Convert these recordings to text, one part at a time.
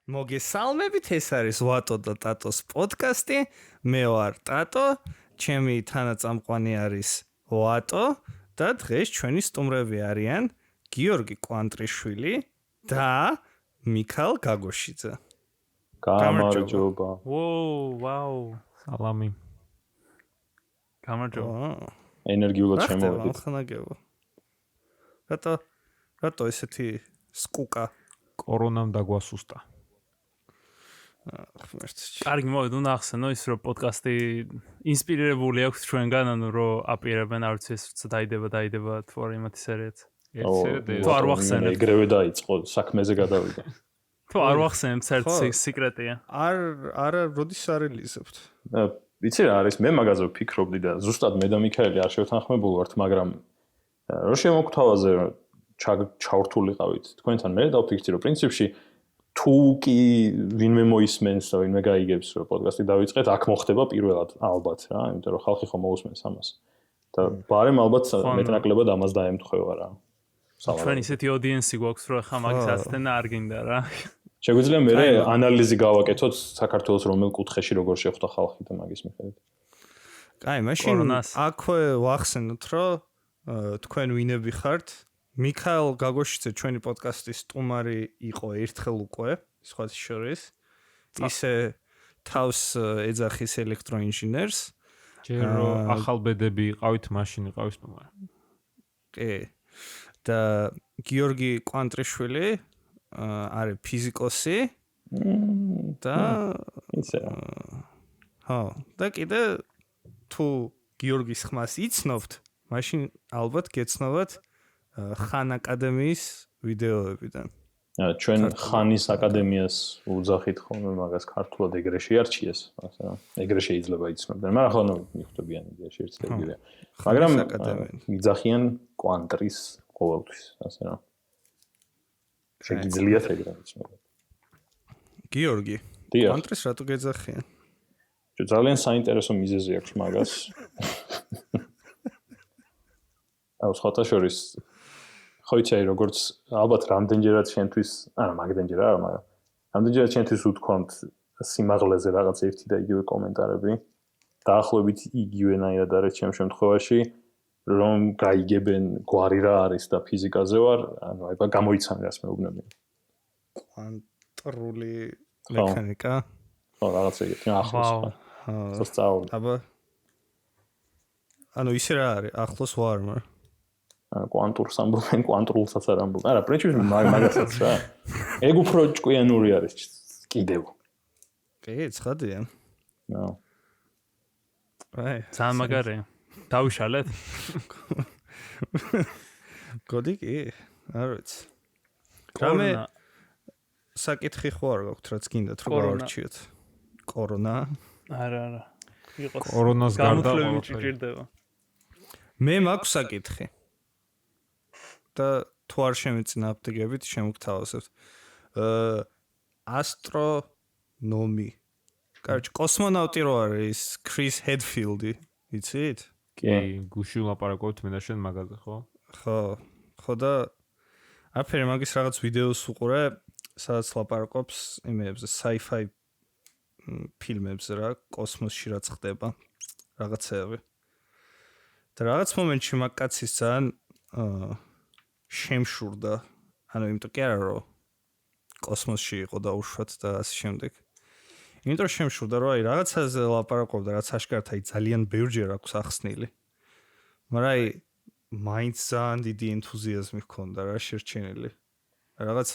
მოგესალმებით, ეს არის ვატო და ტატოს პოდკასტი. მე ვარ ტატო, ჩემი თანაწამყვანი არის ვატო და დღეს ჩვენი სტუმრები არიან გიორგი კვანტრიშვილი და მიქაელ გაგოშიძე. გამარჯობა. ვაუ, სალამი. გამარჯობა. ენერგიულად შემოვედით. ამხანაგები. რატო ესეთი სკუკა? კორონამ დაგვასუსტა. კარგი, მოვიდ, უნდა ახსენო ის, რომ პოდკასტი ინსპირირებული აქვს ჩვენგან, ანუ რომ აპირებენ, არ ვიცი, ეს დაიდება თუ არ იმათი სერიაც. თუ არ ვახსენებ. ეგრევე დაიწყო, საქმეზე გადავიდა. თუ არ ვახსენებ, საერთოდ სიკრეტია. არა, როდის არელიზებთ? ვიცი რა არის, მე მაგაზე ვფიქრობდი და ზუსტად მე და მიქაელი არ შევთანხმებული ვართ, მაგრამ რო შემოგვთავაზე ჩავრთულიყავით თქვენთან, მე დავფიქრდი, რომ პრინციპში თუ კი ვინმე მოისმენს და ვინმე გაიგებს, რომ პოდკასტი დავიწყეთ, აქ მოხდება პირველად ალბათ რა, იმიტომ რომ ხალხი ხომ მოусმენს ამას. და ბარემ ალბათ მეტნაკლებად ამას დაემთხვევა რა. ჩვენ ისეთი audience-ი გვაქვს, რომ ხა მაგის აცდენა არ გინდა რა. შეგვიძლია მე ანალიზი გავაკეთოთ საქართველოს რომელ კუთხეში როგორ შეხვდა ხალხი და მაგის მიხედვით. კაი, მაშინ აქვე ვახსენოთ, რომ თქვენ ვინები ხართ? მიქაელ გაგოშიძე ჩვენი პოდკასტის სტუმარი იყო ერთხელ უკვე, სხვა შორის. ისე თავს ეძახის ელექტროინჟინერს. ჯერ რომ ახალბედები იყავით, მაშინ იყავი სტუმარი. კი. და გიორგი კვანტრიშვილი არის ფიზიკოსი და ისე. და კიდე თუ გიორგის ხმას იცნობთ, მაშინ ალბათ გეცნობათ ხან აკადემიის ვიდეოებიდან. ჩვენ ხანის აკადემიას უძახით ხოლმე მაგას ქართულად ეგრეში არჩიეს, ასე რა. ეგრე შეიძლება იცნობდნენ, მაგრამ ახლა მიხვდებიან იდეაში ერთ ეგრეა. მაგრამ მიძახიან კვანტრის ყოველთვის, ასე რა. შეგიძლიათ ეგრე იცნობოთ. გიორგი, კვანტრის რატო გეძახიან? ძალიან საინტერესო მიზეზი აქვს მაგას. სხვათა შორის ხო იცი როგორც ალბათ რამდენჯერად შენთვის, არა მაგდენჯერ არა, მაგრამ რამდენჯერად შენთვის უთქვამთ სიმაღლეზე რაღაც ერთი და იგივე კომენტარები, დაახლოებით იგივენაირად არის ჩემ შემთხვევაში, რომ გაიგებენ გვარი რა არის და ფიზიკაზე ვარ, ანუ აი გამოიცან რას მეუბნები. კვანტრული მექანიკა. ხო, რაღაც ეგეთი ახლოს. სწავლობ. ანუ ისე რა არის, ახლოს ვარ, მაგრამ კვანტურს ამბობენ, კვანტრულსაც არ ამბობენ. არა, პრინციპში მაგასაც რა. ეგ უფრო ჭკვიანური არის კიდევ. კი, ცხადია. ნო. აი, ძალიან მაგარია. დავიშალეთ? გოდი კი, არ ვიცი. რამე საკითხი ხო არ გაქვთ, რაც გინდათ რომ გავარჩიოთ? კორონა? არა. იყო კორონას გარდა ჭირდება. მე მაქვს საკითხი. და თუ არ შემეწინა აპტეკებით, შემოგთავაზებთ. ასტრონომი. კაროჩ, კოსმონავტი რო არის, ქრის ჰედფილდი, იცით? კი, გუში ვლაპარაკობთ მე და შენ მაგაზე, ხო? ხო და აფერი მაგის რაღაც ვიდეოს უყურე, სადაც ლაპარაკობს იმებზე, sci-fi ფილმებზე რა, კოსმოსში რაც ხდება, რაღაცეები. და რაღაც მომენტში მაგ კაცის ძალიან შემშურდა, ანუ იმიტომ კი არა რომ კოსმოსში იყო და უშუალოდ და ასე შემდეგ. იმიტომ შემშურდა რომ აი რაღაცაზე ლაპარაკობდა, რაც აშკარად აი ძალიან ბევრჯერ აქვს ახსნილი. მაგრამ აი მაინც ძალიან დიდი ენთუზიაზმი ჰქონდა რა შერჩენილი. რაღაც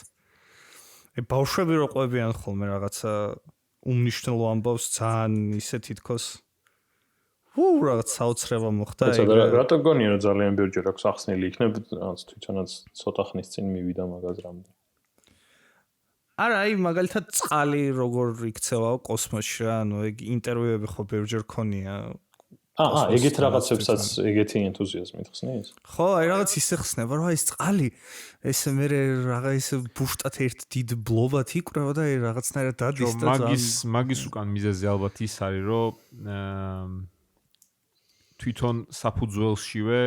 აი ბავშვები რო ყვებიან ხოლმე რაღაცა უმნიშვნელო ამბავს ძალიან ისე თითქოს რაღაც საოცრება მოხდა. რატო გონია რომ ძალიან ბევრჯერ აქვს ახსნილი იქნებ, რაღაც თვითონაც ცოტა ხნის წინ მივიდა მაგას რამდენ. არა, აი მაგალითად წყალი როგორ იქცევა კოსმოსში რა, ანუ ეგ ინტერვიუები ხო ბევრჯერ ქონია. ეგეთ რაღაცებსაც ეგეთი ენთუზიაზმით ხსნის? ხო, აი რაღაც ისე ხსნება, რომ აი ეს წყალი ესე მე რაღაც ისე ბუშტად ერთ დიდ ბლობად იკვრება და აი რაღაცნაირად დადის და მაგის უკან მიზეზი ალბათ ის არის, რომ თვითონ საფუძველშივე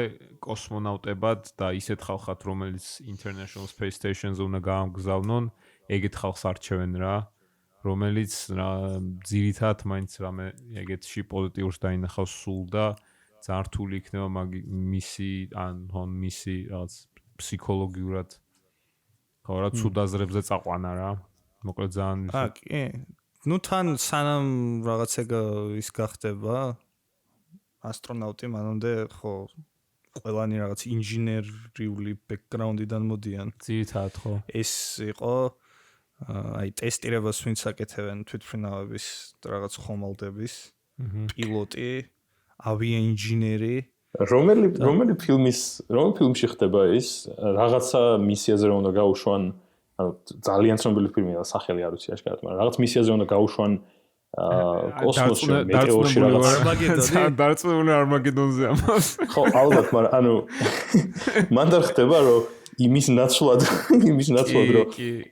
კოსმონავტებად და ისეთ ხალხად, რომელიც International Space Station-ზე უნდა გაამგზავნონ, ეგეთ ხალხს არჩევენ რა. რომელიც ძირითადად მაინც რამე ეგეთში პოზიტიურს დაინახავს სულ და ძალიან რთული იქნება მისი რაღაც ფსიქოლოგიურად ხო რა ცუდ აზრებზე წაყვანა რა მოკლედ ძალიან კი ნუ თან სანამ რაღაცა ის გახდება ასტრონავტი მანამდე ხო ყველანი რაღაც ინჟინერიული ბექგრაუნდიდან მოდიან ძირითადად ხო ეს იყო აი ტესტირებას ვინც აკეთებენ თვითმფრინავების რაღაც ხომალდების პილოტი ავიაინჟინერი რომელი ფილმში ხდება ის რაღაცა მისიაზე რომ უნდა გაუშვან ძალიან ცნობილი ფილმია სახელი არ ვიცი აშკარად მაგრამ რაღაც მისიაზე უნდა გაუშვან კოსმოსში მეტეორში რაღაც არმაგედონი დარწმუნებული არმაგედონზე ამას ხო ალბათ მაგრამ ანუ მანდ არ ხდება რომ იმის ნაცვლად რომ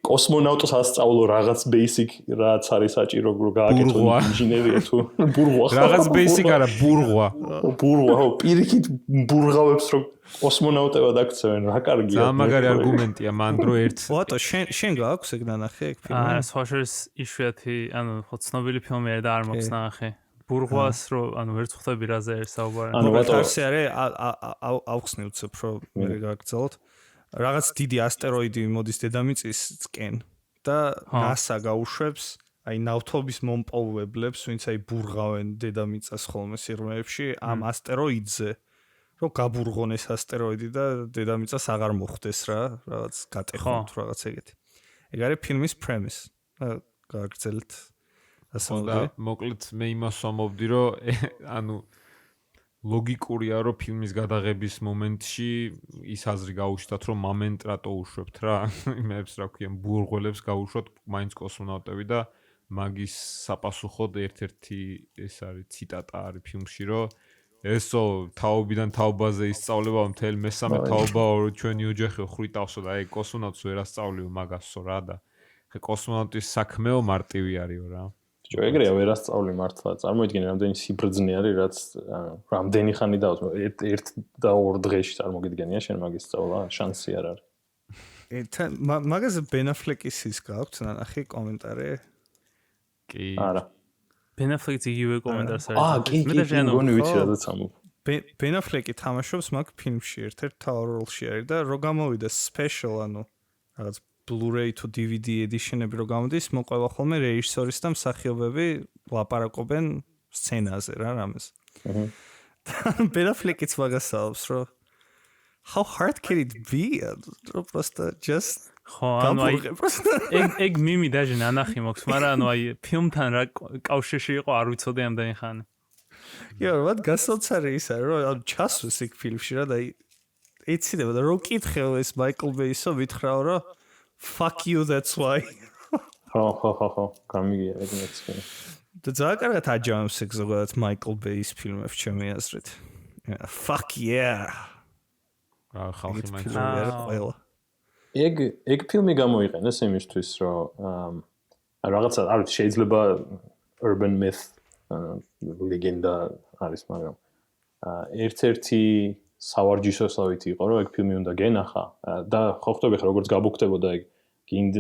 კოსმონავტს ასწავლო რაღაც basic რაც არის საჭირო რომ გააკეთო ინჟინერია თუ ბურღვა რაღაც basic არა ბურღვა ხო პირიქით ბურღავებს რომ კოსმონავტებად აქცევენ რა კარგია ძალიან მაგარი არგუმენტია მან დრო ერთ ვატო შენ გააქვს ეგ ნანახე ეგ ფილმი სვაშერის იშვიათი ანუ ხო ცნობილი ფილმია და არ მაქვს ნახე ბურღვას რომ ანუ ვერ ხვდები რაზე არის საუბარი ანუ ვატო არსი არის ავხსნი უცებ რომ მე გაგრძელოთ რაღაც დიდი ასტეროიდი მოდის დედამიწისკენ და NASA გაუშვებს აი ნავთობის მომპოვებლებს ვინც აი ბურღავენ დედამიწას ხოლმე სიღრმეებში ამ ასტეროიდზე რომ გაბურღონ ეს ასტეროიდი და დედამიწას აღარ მოხვდეს რა რაღაც გატეხონ თუ რაღაც ეგეთი ეგ არის ფილმის პრემის გაგრძელეთ ასე მოკლედ მე იმას ვამბობდი რომ ანუ ლოგიკურია რომ ფილმის გადაღების მომენტში ის აზრი გაუშვათ რომ მომენტ რატო უშვებთ რა იმებს რა ქვია ბურღველებს გაუშვათ მაინც კოსმონავტები და მაგის საპასუხოდ ერთ-ერთი ეს არის ციტატა არის ფილმში რომ ესო თაობიდან თაობაზე ისწავლება მთელ მესამე თაობაო რომ ჩვენი ოჯახი ხრიტავსო და აი კოსმონავტს ვერ ასწავლიო მაგასო რა და ხე კოსმონავტის საქმეო მარტივი არისო რა ეგრეა ვერ ასწავლი მართლა წარმოიდგინე რამდენი სიბრძნე არის რაც რამდენი ხანი დავთ ერთ და ორ დღეში წარმოგიდგენია შენ მაგის სწავლა შანსი არ არის მაგაზე ბენაფლეკის ის გაქვთ ნახე კომენტარი კი არა ბენაფლეკი იგივე კომენტარს არის მე და გონი ვიცი რადაც ამბობ ბენაფლეკი თამაშობს მაგ ფილმში ერთ-ერთ მთავარ როლში არის და რო გამოვიდა special ანუ რაღაც Blu-ray to DVD edition-ები რო გამოდის, მოყვება ხოლმე რეჟისორის და მსახიობები ლაპარაკობენ სცენაზე რა რამეს. და ბენაფლეკიც მაგასაობს რომ how hard can it be? რომ просто just ხო ანუ ეგ მიმი დაჟე ნანახი მოქვს, მაგრამ ანუ აი ფილმთან რა კავშირში იყო არ ვიცოდი ამდენი ხანი. იო, what გასაოცარი ის არის რომ ჩასვეს იქ ფილმში რა და ეციდება და რო კითხე ეს მაიკლ ბეისო ვითხრაო რომ fuck you that's why ხო გამიგია ეგ მეცქე და ძალიან კარგად აჯამებს ეგ ზოგადად მაიკლ ბეის φιλმებს ჩემი აზრით fuck yeah რა ხალხი მაინც ეგ ფილმი გამოიყენეს იმისთვის რომ რაღაცა არ ვიცი შეიძლება urban myth ლეგენდა არის მაგრამ ერთ-ერთი სავარჯიშოსავით იყო რომ ეგ ფილმი უნდა გენახა და ხო ხვდები ხა როგორც გაბუქდებოდა ეგ გინდ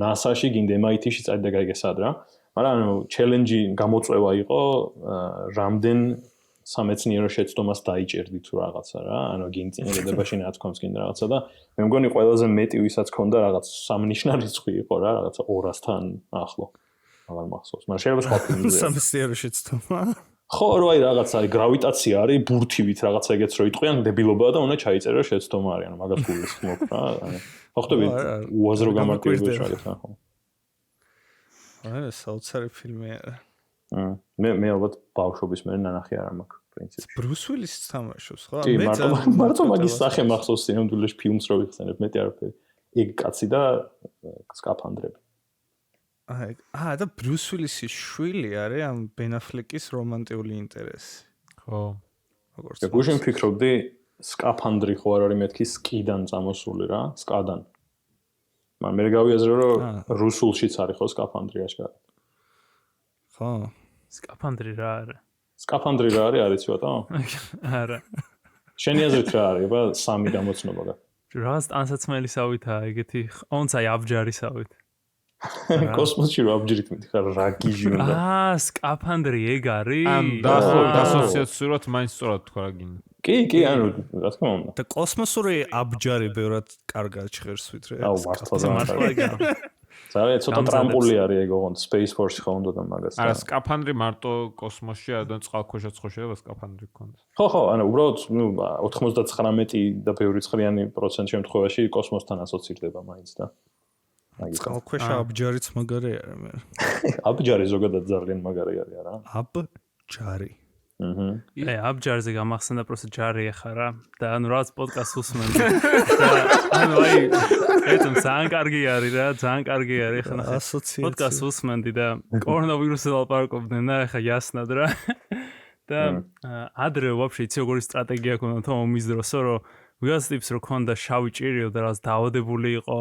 NASA-ში გინდ MIT-ში წადი და გაიგე სად რა მაგრამ ანუ ჩელენჯი გამოწვევა იყო რამდენ სამეცნიერო შეცდომას დაიჭერდი თუ რაღაცა რა ანუ გინდ წინადადებაში ნათქვამს გინდ რაღაცა და მე მგონი ყველაზე მეტი ვისაც ქონდა რაღაც სამნიშნა რიცხვი იყო რა რაღაცა 200-თან ახლო აღარ მახსოვს მაგრამ შეიძლება სხვა ფილმზე სამეცნიერო შეცდომა ხო რო აი რაღაცა აი გრავიტაცია არის ბურთივით რაღაცა ეგეც რო იტყვიან დებილობაა და უნდა ჩაიწერო შეცდომა არის ანუ მაგას გულისხმობ რა ანუ ხო ხვდები უაზრო გამარტივებაში რაღაცა ხო არა საოცარი ფილმია მე ალბათ ბავშვობის მე ნანახი არ მაქვს პრინციპში ბრუს უილის თამაშობს ხო მე მარტო მაგის სახე მახსოვს სინამდვილეში ფილმს რო ვიხსენებ მეტი არაფერი ეგ კაცი და სკაფანდრები და ბრუს უილისის შვილი არის ამ ბენაფლეკის რომანტიული ინტერესი. ხო. როგორც გუშინ ფიქრობდი სკაფანდრი ხო არ არის მეთქი სკიდან წამოსული რა, სკადან. მაგრამ მე გავიაზრე რომ რუსულშიც არის ხო სკაფანდრი აშკარად. ხო. სკაფანდრი რა არის? სკაფანდრი რა არის არიცი ბატონო? არა. შენი აზრით რა არის? აბა სამი გამოცნობა გაქვს. რაღაც ანსაცმელისავითაა ეგეთი, ონცაი აბჯარისავით. კოსმოსში რა აბჯრით მითხარ რა გიჟი უნდა. სკაფანდრი ეგ არის? ან დაახლოებით ასოციაციურად მაინც სწორად თქვა რა გინდა. კი, ანუ რა თქმა უნდა. და კოსმოსური აბჯარი ბევრად კარგად ჟღერს ვით რა. აუ მართლა. ძალიან ცოტა ტრამპული არის ეგ ოღონდ Space Force-ში ხო უნდა და მაგას. არა, სკაფანდრი მარტო კოსმოსში და წყალქვეშაც ხო შეიძლება სკაფანდრი გქონდეს. ხო, ანუ უბრალოდ 99 და ბევრი ცხრიანი პროცენტ შემთხვევაში კოსმოსთან ასოცირდება მაინც და. წყალქვეშა აბჯარიც მაგარი არის მე. აბჯარი ზოგადად ძალიან მაგარი არის არა? აბჯარი. აბჯარზე გამახსენდა პროსტო ჯარი ახარა და ანუ რაც პოდკასტს უსმენდი და ანუ ეთომ ძალიან კარგი არის რა ძალიან კარგი არის ხა პოდკასტს უსმენდი და კორონავირუსზე ლაპარაკობდნენ და ხა яснად რა და ადრე ვაფშე იცი როგორი სტრატეგია ქონდა თო ომის დროსო რომ ვიღაც ტიპს რო ქონდა შავი ჭირი და რაც დაავადებული იყო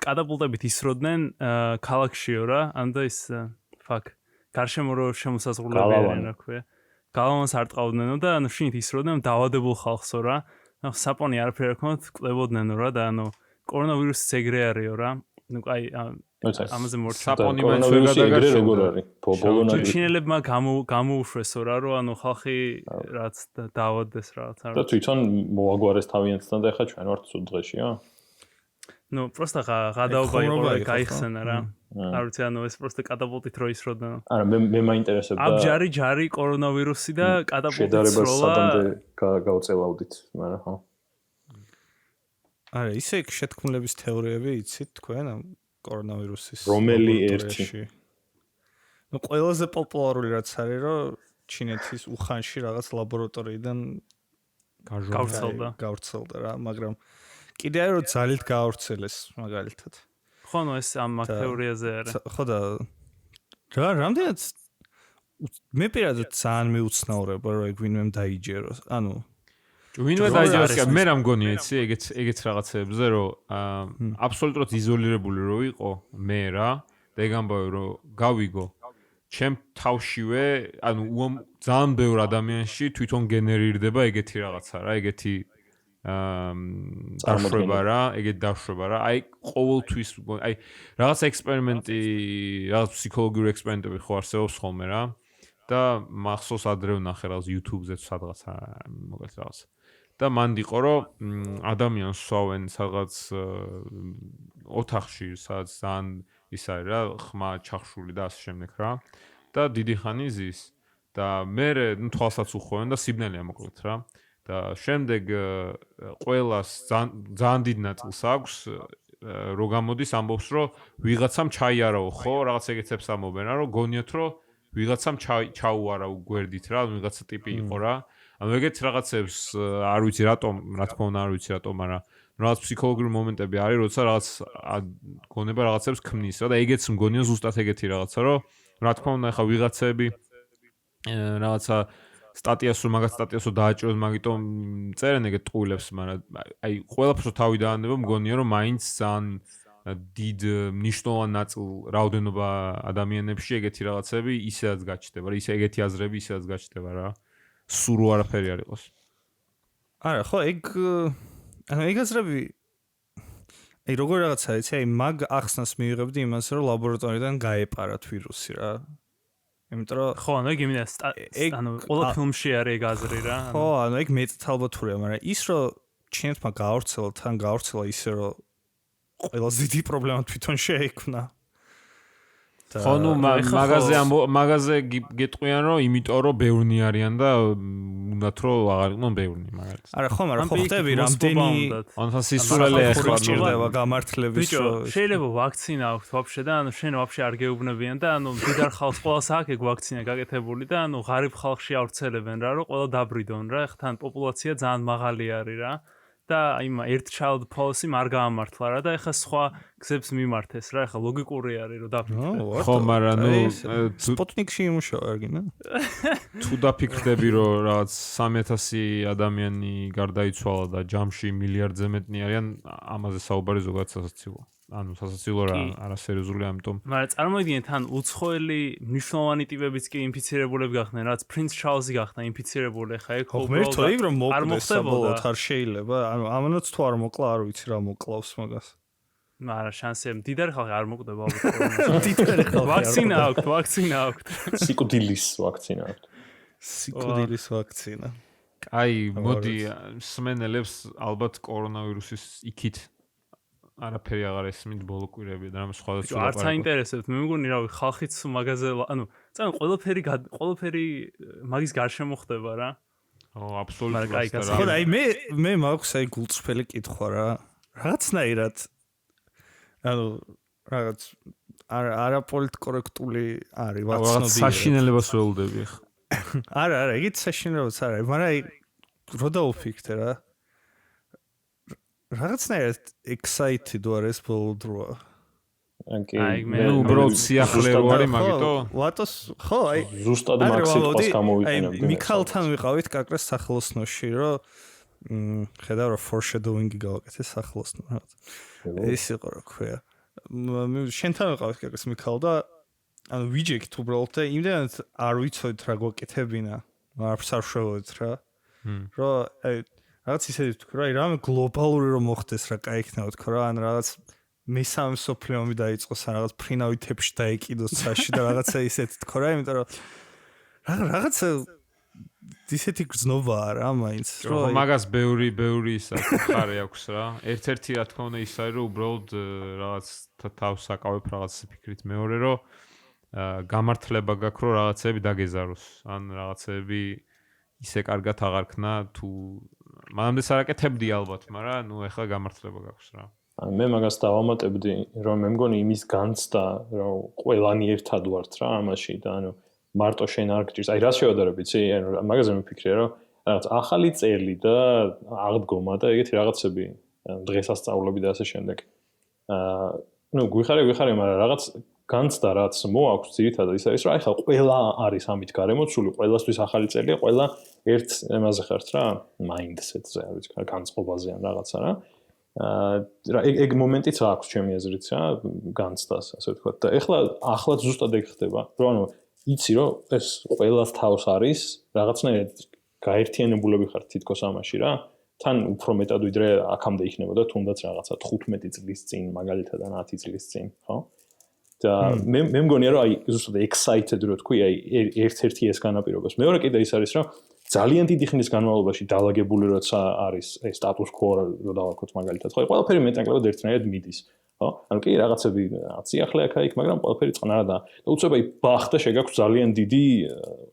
კატაპულტებით ისროდნენ ქალაქშიო რა ანუ და ის გარშემო რო შემოსაზღვრულებიან რა ქვია გალავანს არ ტყავდნენო და ანუ შინით ისროდნენ დაავადებულ ხალხსო რა. ანუ საპონი არაფერი არ ქონდათ, კლებოდნენ რა და ანუ კორონავირუსიც ეგრე არისო რა. ну აი ამაზე მორჩა საპონი მაინც ვერ გადაგარჩა როგორ არის ბოლონად ჩინელებმა გამოუშვესო რა რომ ანუ ხალხი რაც დაავადდეს რაღაც და თვითონ მოაგვარეს თავიანთთან და ეხა ჩვენ ვართ სულ დღეშიო ну просто გადაობა იყო და გაიხსენა რა არ ვიცი ანუ ეს просто კატაპულტით რო ისროდნენ არა მე მაინტერესებდა აბჯარი ჯარი კორონავირუსი და კატაპულტით შედარებას სადამდე გავწელავდით მაგრამ ხო არა ისე შეთქმულების თეორიები იცით თქვენ ამ კორონავირუსის რომელი ერთი ну ყველაზე პოპულარული რაც არის რომ ჩინეთის უხანში რაღაც ლაბორატორიიდან გავრცელდა რა მაგრამ კიდე არის რომ ძალით გაავრცელეს მაგალითად ხო ნუ ეს ამ თეორიაზე არის ხო და რა რამდენად მე პირადად ძალიან მეუცნაურება რომ ეგ ვინმე დაიჯეროს ანუ ვინმე დაიჯეროს მე რა მგონია იცი ეგეც რაღაცეებზე რომ აბსოლუტურად იზოლირებული რო იყო მე რა და ეგ ამბავი რომ გავიგო ჩემ თავშივე ანუ ძალიან ბევრ ადამიანში თვითონ გენერირდება ეგეთი რაღაცა რა ეგეთი დაშვება რა ეგეთი დაშვება რა აი ყოველთვის აი რაღაც ექსპერიმენტი რაღაც ფსიქოლოგიური ექსპერიმენტები ხო არსებობს ხოლმე რა და მახსოვს ადრე ვნახე რაღაც YouTube-ზე სადღაცა მოგეთ რაღაც და მანდ იყო რომ ადამიანს სვავენ სადღაც ოთახში სადაც ძალიან ის არის რა ხმა ჩახშული და ასე შემდეგ რა და დიდი ხანი ზის და მე ნუ თვალსაც უხოვენ და სიბნელეა მოკლედ რა და შემდეგ ყველას ძალიან დიდ ნაწილს აქვს რო გამოდის ამბობს რომ ვიღაცამ ჩაიარაო ხო რაღაც ეგეთებს ამობენ რა რომ გონიათ რომ ვიღაცამ ჩაუარა გვერდით რა ვიღაცა ტიპი იყო რა ანუ ეგეთ რაღაცებს არ ვიცი რატომ რა თქმა უნდა არ ვიცი რატომ მაგრამ რაღაც ფსიქოლოგიური მომენტები არის როცა რაღაც გონება რაღაცებს ქმნის რა და ეგეც მგონია ზუსტად ეგეთი რაღაცა რომ რა თქმა უნდა ახლა ვიღაცები რაღაცა სტატიას რომ მაგათ სტატიას რომ დააჭიროს მაგიტომ წერენ ეგეთ ტყუილებს მაგრამ აი ყველაფერს თავი დაანდება მგონია რომ მაინც ძალიან დიდ მნიშვნელოვან ნაწილ რაოდენობა ადამიანებში ეგეთი რაღაცები ისედაც გაჩნდება რა ისე ეგეთი აზრები ისედაც გაჩნდება რა სულ არაფერი არ იყოს არა ხო ეგ ანუ ეგ აზრები აი როგორ რაღაცა იცი აი მაგ ახსნას მივიღებდი იმას რომ ლაბორატორიიდან გაეპარათ ვირუსი რა იმიტომ რომ ხო ანუ ეგ იმენა ანუ ყველა ფილმში არის ეგ აზრი რა ხო ანუ ეგ მეც ალბათ თურია მაგრამ ის რომ ჩინეთმა გაავრცელა თან გაავრცელა ისე რომ ყველაზე დიდი პრობლემა თვითონ შეექმნა ხო ნუ მაგაზე გეტყვიან რომ იმიტომ რომ ბევრნი არიან და უნდათ რომ აღარ იყვნენ ბევრნი მაგალითად არა ხო მაგრამ ხო ხტები რამდენი ანსა სისულელე ახლა ჭირდება გამართლების შეიძლება ვაქცინა აქვს ვაფშე და ანუ შენ ვაფშე არ გეუბნებიან და ანუ დიდარ ხალხს ყველას აქვს ეგ ვაქცინა გაკეთებული და ანუ ღარიბ ხალხში ავრცელებენ რა რომ ყველა დაბრიდონ რა ეხლა თან პოპულაცია ძალიან მაღალი არის რა და იმ ერთ child policy არ გაამართლა რა და ეხლა სხვა გზებს მიმართეს რა ეხლა ლოგიკური არის რომ დაფიქრდე ხო მაგრამ ნუ სპუტნიკში იმუშავა არ გინდა თუ დაფიქრდები რომ რაღაც 3000 ადამიანი გარდაიცვალა და ჯამში მილიარდზე მეტნი არიან ამაზე საუბარი ზოგადად სასაცილოა ანუ სასაცილო რა არასერიოზული ამიტომ მაგრამ წარმოიდგინეთ თან უცხოელი მნიშვნელოვანი ტიპებიც კი ინფიცირებულები გახდნენ რაც პრინც ჩარლზი გახდა ინფიცირებული ხა ეგ ხო მერტო ეგ რომ მოკვდეს საბოლოოდ არ შეიძლება ანუ ამანაც თუ არ მოკლა არ ვიცი რა მოკლავს მაგას მაგრამ შანსი დიდარი ხალხი არ მოკვდება ალბათ. დიდარი ხალხი. ვაქცინა აქვს. სიკვდილის ვაქცინა აქვს. სიკვდილის ვაქცინა. აი, მოდი სმენელებს ალბათ კორონავირუსის იქით არაფერი აღარ ესმით ბოლო კვირები და რამე სხვადასხვა არც აინტერესებთ. მე მგონი რავი, ხალხიც მაგაზე, წან ყველაფერი მაგის გარშემო ხდება რა. აბსოლუტურად. ხო, აი მე მაქვს აი გულწრფელი კითხვა რა. რაღაცნაირად რაღაც არაპოლიტკორექტული არის ვაცნობი. საშინელებას ველოდები ხა. არა, ეგეთ საშინელებას არა, მაგრამ აი რო დაუფიქრე რა. რაღაცნაირად excited ვარ ეს ბოლო დროა. აი მე უბრალოდ სიახლე ვარი მაგიტო. ვატოს ხო აი ზუსტად მაგ სიტყვას გამოვიყენებ. აი მიქაელთან ვიყავით კაკრეს სახელოსნოში რომ ხედავ რა foreshadowing-ი გავაკეთე სახელოსნო რაღაც. ეს იყო რა ქვია. შენთან ვიყავით კაკრეს მიქაელ და ანუ ვიჯექით უბრალოდ და იმდენად არ ვიცოდით რა გვაკეთებინა. არც არ შევეძლოთ რა. რომ აი რაღაც ისეთი თქვა რა, რამე გლობალური რომ მოხდეს რა, კაი იქნება თქვა რა, ან რაღაც მესამე სოფლიო ომი დაიწყოს, ან რაღაც ფრინავით დაიკიდოს ცაში და რაღაცა ისეთი თქვა რა, იმიტომ რომ რაღაცა ისეთი გრძნობაა რა მაინც. რომ მაგას ბევრი ისა ხარი აქვს რა. ერთ-ერთი რა თქმა უნდა ის არის რომ უბრალოდ რაღაც თავს აკავებ რაღაც ფიქრით. მეორე რომ გამართლება გაქვს რომ რაღაცები დაგეზაროს, ან რაღაცები ისე კარგად აღარ ქნა თუ მანამდე სარაკეთებდი ალბათ, მაგრამ ნუ ეხლა გამართლება გაქვს რა. მე მაგას დავამატებდი, რომ მე მგონი იმის განცდა, რომ ყველანი ერთად ვართ რა ამაში და ანუ მარტო შენ არ გჭირს. აი რა შევადარებ, იცი? ანუ მაგაზე მიფიქრე, რომ რაღაც ახალი წელი და აღდგომა და ეგეთი რაღაცები, დღესასწაულები და ასე შემდეგ. ნუ გვიხარე, მაგრამ რაღაც განცდა რაც მოაქვს ძირითადად ის არის, რომ აი ხა ყველა არის ამით გარემოცული, ყველასთვის ახალი წელია, ყველა ერთ ემაზე ხართ რა, mindset-ზე, არ ვიცი, განსხვავებაზე ან რაღაცა რა. რა ეგ მომენტიც აქვს ჩემი აზრით რა, განცდას, ასე ვთქვათ. და ახლა ზუსტად ეგ ხდება, რომ ანუ იცი რომ ეს ყველას თავს არის, რაღაცნაირად გაერთიანებულები ხართ თითქოს ამაში რა. თან უფრო მეტად ვიდრე აქამდე იქნებოდა თუნდაც რაღაცა 15 წლის წინ, მაგალითად ან 10 წლის წინ, ხო? და მე მგონია რომ აი ზუსტად excited რო თქვი, აი ერთ-ერთი ეს განაპირობებს. მეორე კიდე ის არის რომ ძალიან დიდი ხნის განმავლობაში დაალაგებული როცა არის ეს status quo რო დავარქოთ მაგალითად, ხო? ყველაფერი მეტნაკლებად ერთნაირად მიდის, ხო? ანუ კი რაღაცები აციახლე აქა-იქ, მაგრამ ყველაფერი წყნარადაა. და უცებ აი ბახტა შეგაქვს ძალიან დიდი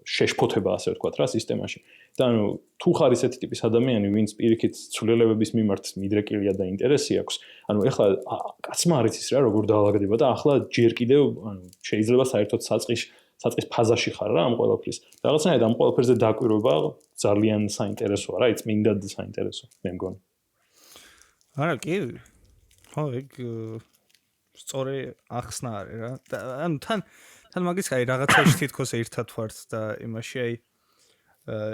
შეშფოთება, ასე ვთქვათ რა, სისტემაში. და ანუ თუ ხარ ისეთი ტიპის ადამიანი, ვინც პირიქით ცვლილებების მიმართ მიდრეკილია და ინტერესი აქვს, ანუ ეხლა კაცმა არ იცის რა, როგორ დაალაგდება და ახლა ჯერ კიდევ ანუ შეიძლება საერთოდ საწყის ფაზაში ხარ რა ამ ყველაფრის. და რაღაცნაირად ამ ყველაფერზე დაკვირვება ძალიან საინტერესოა რა, წმინდად საინტერესო, მე მგონი. არა კი. ხო, ეგ სწორი ახსნა არის რა. და ანუ თან მაგის აი რაღაცაში თითქოს ერთად ვართ და იმაში აი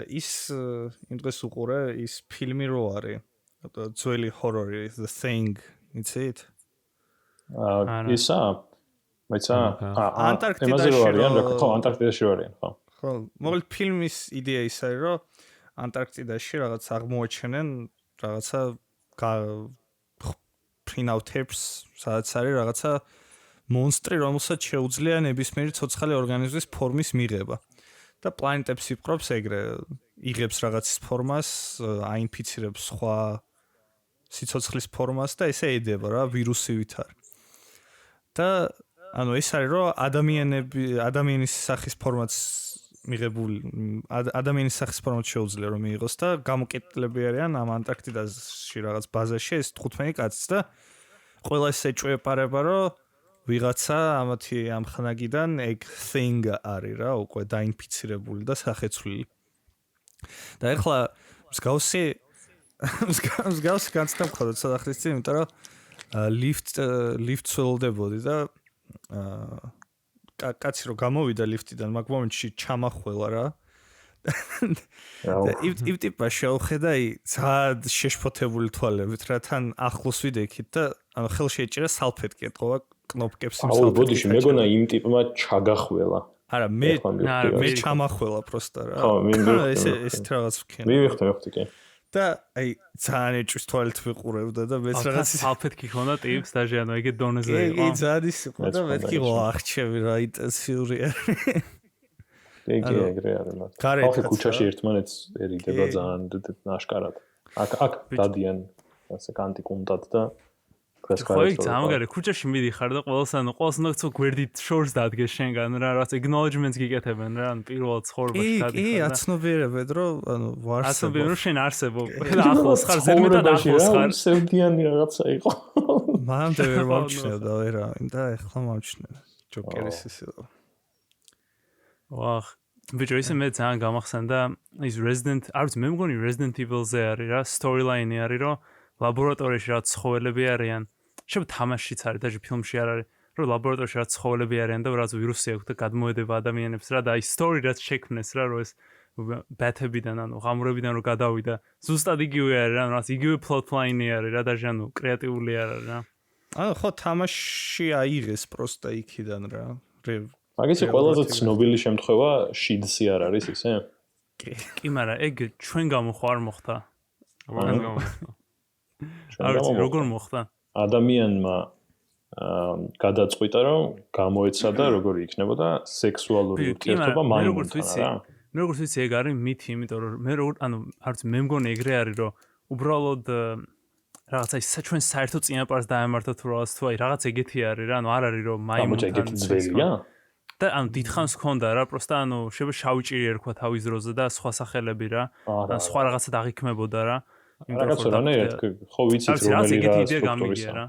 ის იმ დღეს უყურე ის ფილმი რო არის ძველი ჰორორი The Thing, იცით? ისა მეცა ანტარქტიდაში რო არიან, ხო, ანტარქტიდაში რო არიან, ხო. ხო, მოკლედ ფილმის იდეა ის არის, რომ ანტარქტიდაში რაღაც აღმოაჩენენ რაღაცა ფრინავთებს, სადაც არის რაღაცა მონსტრი, რომელსაც შეუძლია ნებისმიერი ცოცხალი ორგანიზმის ფორმის მიღება. და პლანეტებს იპყრობს ეგრე, იღებს რაღაცის ფორმას, აინფიცირებს სხვა სიცოცხლის ფორმას და ესე ედება რა ვირუსივით არის. და ანუ ეს არის რომ ადამიანის სახის ფორმაც მიღებული, ადამიანის სახის ფორმაც შეუძლია რომ მიიღოს და გამოკეტილები არიან ამ ანტარქტიდაში რაღაც ბაზაში ეს 15 კაციც და ყველა ეს ეჭვეპარება რომ ვიღაცა ამათი ამხანაგიდან ეგ thing არის რა, უკვე დაინფიცირებული და სახეცვლილი. და ეხლა მსგავსი განცდა მქონდა საახლის წინ, იმიტომ რომ ლიფტს ველოდებოდი და კაცი რო გამოვიდა ლიფტიდან, მაგ მომენტში ჩამახველა რა. და იმ ტიპა შეუხედა ძალიან შეშფოთებული თვალებით რა, თან ახლოს ვიდექით და ანუ ხელში ეჭირა სალფეტკი ეთყობა კნოპკებს იმ სალფეტკით. აუ, ბოდიში, მეგონა იმ ტიპმა ჩაგახველა. არა, მე ჩამახველა პროსტა რა. ხო, ეს რაღაც ვქენ. მივიხდი კი. და აი ძალიან ეჭვის თვალით ვიყურებდა და მეც რაღაც საფეთქი ხონდა ტიპს და ჟანო ეგეთ დონეზე იყო. კი, ძალიან ის იყო და მეთქი ვახჩები რა ინტენსიური არის. კი, ეგრე არის მათ. ხალხი ქუჩაში ერთმანეთს ერიდება ძალიან ნაშკარად. აქ დადიან ასე კანტიკუნდად და ხო, იქ ძამგარი ქუჩაში მიდიხარ და ყველას უნდა ცო გვერდით შორს დადგეს შენგან რა, რაც acknowledgements გიკეთებენ რა, ან პირველ ცხოვრებაში დადიხარ. კი, აცნობიერებენ რომ ვარსებობ. აცნობიერებენ რომ შენ არსებობ. ახლოს ხარ, ზედმეტად ახლოს ხარ. სევდიანი რაღაცა იყო. მანამდე ვერ მომჩნევდა ვერა, და ეხლა მომჩნევ. ჯოკერის ისე. ვახ, ბიჭო, ისე მე ძალიან გამახსენდა ის Resident, არც მე მგონი Resident Evil-ზე არის რა, storyline-ი არის რომ ლაბორატორიაში რა ცხოველები არიან. შეიძლება თამაშიც არის, даже ფილმში არ არის, რომ ლაბორატორიაში რა ცხოველები არიან და რაც ვირუსი აქვს და გადმოედება ადამიანებს რა და აი story რაც შექმნეს რა, რომ ეს ბეთებიდან ანუ ღამურებიდან რომ გადავიდა. ზუსტად იგივე არის რა, რაც იგივე plotline-ი არის რა, даже ანუ კრეატიული არის რა. ანუ ხო თამაში აიღეს პროსტა იქიდან რა. მაგისი ყველაზე ცნობილი შემთხვევა შიდსი არ არის ისე? კი, მაგრამ ეგ ჩვენ გამო ხო არ მოხდა. როგორ მოხდა? ადამიანმა გადაწყვიტა რომ გამოეცადა როგორი იქნებოდა სექსუალური ურთიერთობა მაიმუნთან რა. მე როგორც ვიცი ეგ არის მითი, იმიტომ რომ მე ანუ არც მე მგონი ეგრე არის რომ უბრალოდ რაღაცა ის ჩვენ საერთო წინაპარს დაემართა თუ რაღაც თუ აი რაღაც ეგეთი არის რა, ანუ არ არის რომ მაიმუნთან ეგეთი ძველია? და ანუ დიდხანს ქონდა რა, პროსტა ანუ შეიძლება შავი ჭირი ერქვა თავის დროზე და სხვა სახელები რა, ან სხვა რაღაცა დაღიქმებოდა რა. რაღაცა რანაირად ხო ვიცით რომელი რა სტრუქტურისა.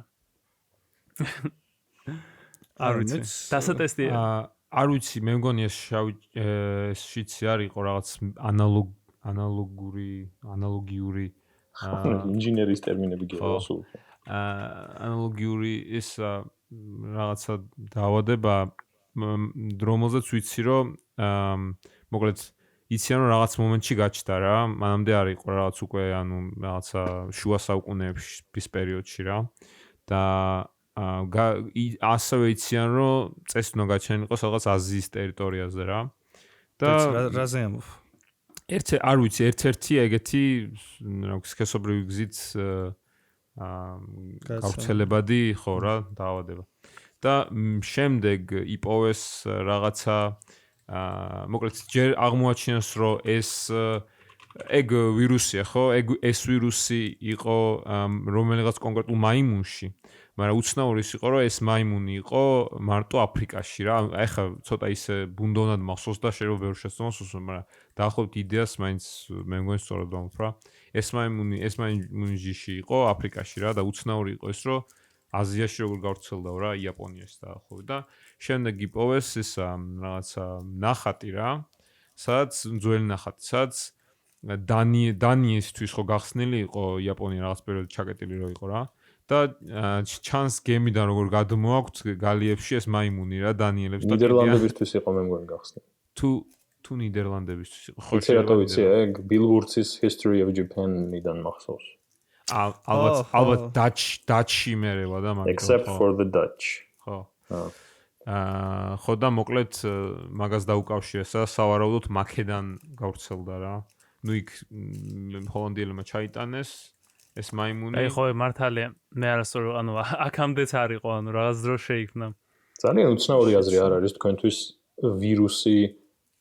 არ ვიცი. დასატესტია. არ ვიცი, მე მგონი ეს შავი შიცი არ იყო რაღაც ანალოგიური ინჟინერის ტერმინები გიყვა სულ. ანალოგიური ეს რაღაცა დაავადება რომელზეც ვიცი რომ მოკლედ იციან რომ რაღაც მომენტში გაჩნდა რა, მანამდე არ იყო რაღაც უკვე ანუ რაღაცა შუა საუკუნეების პერიოდში რა და ასევე იციან რომ წესი უნდა გაჩენილიყოს რაღაც აზიის ტერიტორიაზე რა და რაზე ამბობ? არ ვიცი, ერთ-ერთი ეგეთი რაღაც სქესობრივი გზით გავრცელებადი ხო რა დაავადება. და შემდეგ იპოვეს რაღაცა მოკლედ ჯერ აღმოაჩინეს რომ ეს ეგ ვირუსია ხო? ეს ვირუსი იყო რომელიღაც კონკრეტულ მაიმუნში, მაგრამ უცნაური იყო რომ ეს მაიმუნი იყო მარტო აფრიკაში რა. ეხლა ცოტა ისე ბუნდოვნად მახსოვს და შეიძლება ბევრ შეცდომას, მაგრამ დაახლოებით იდეას მაინც მე მგონი სწორად ვამბობ რა. ეს მაიმუნიში იყო აფრიკაში რა და უცნაური იყო ეს რომ აზიაში როგორ გავრცელდა რა, იაპონიაში დაახლოებით და შემდეგ იპოვეს ეს რაღაცა ნახატი რა, სადაც ძველი ნახატი, სადაც დანიისთვის ხო გახსნილი იყო იაპონია რაღაც პერიოდში ჩაკეტილი რო იყო რა და ჩანს გემიდან როგორ გადმოაქვთ გალიებში ეს მაიმუნი რა დანიელებს და ნიდერლანდებისთვის იყო მე მგონი გახსნილი. თუ ნიდერლანდებისთვის იყო. ხო შეიძლება ვიცი ეგ ბილბურდსის History of Japan-დან მახსოვს. ალბათ დაჩში მერევა და მაგით. Except for the Dutch. ხო. ხო და მოკლედ მაგას დაუკავშირეს და სავარაუდოდ მაკედან გავრცელდა რა. ნუ იქ ჰოლანდიელებმა ჩაიტანეს ეს მაიმუნი. აი ხო მართალია, მე არასწორ ანუ აქამდეც არ იყო, ანუ რაღაც დრო შეიქმნა. ძალიან უცნაური აზრი არ არის თქვენთვის ვირუსი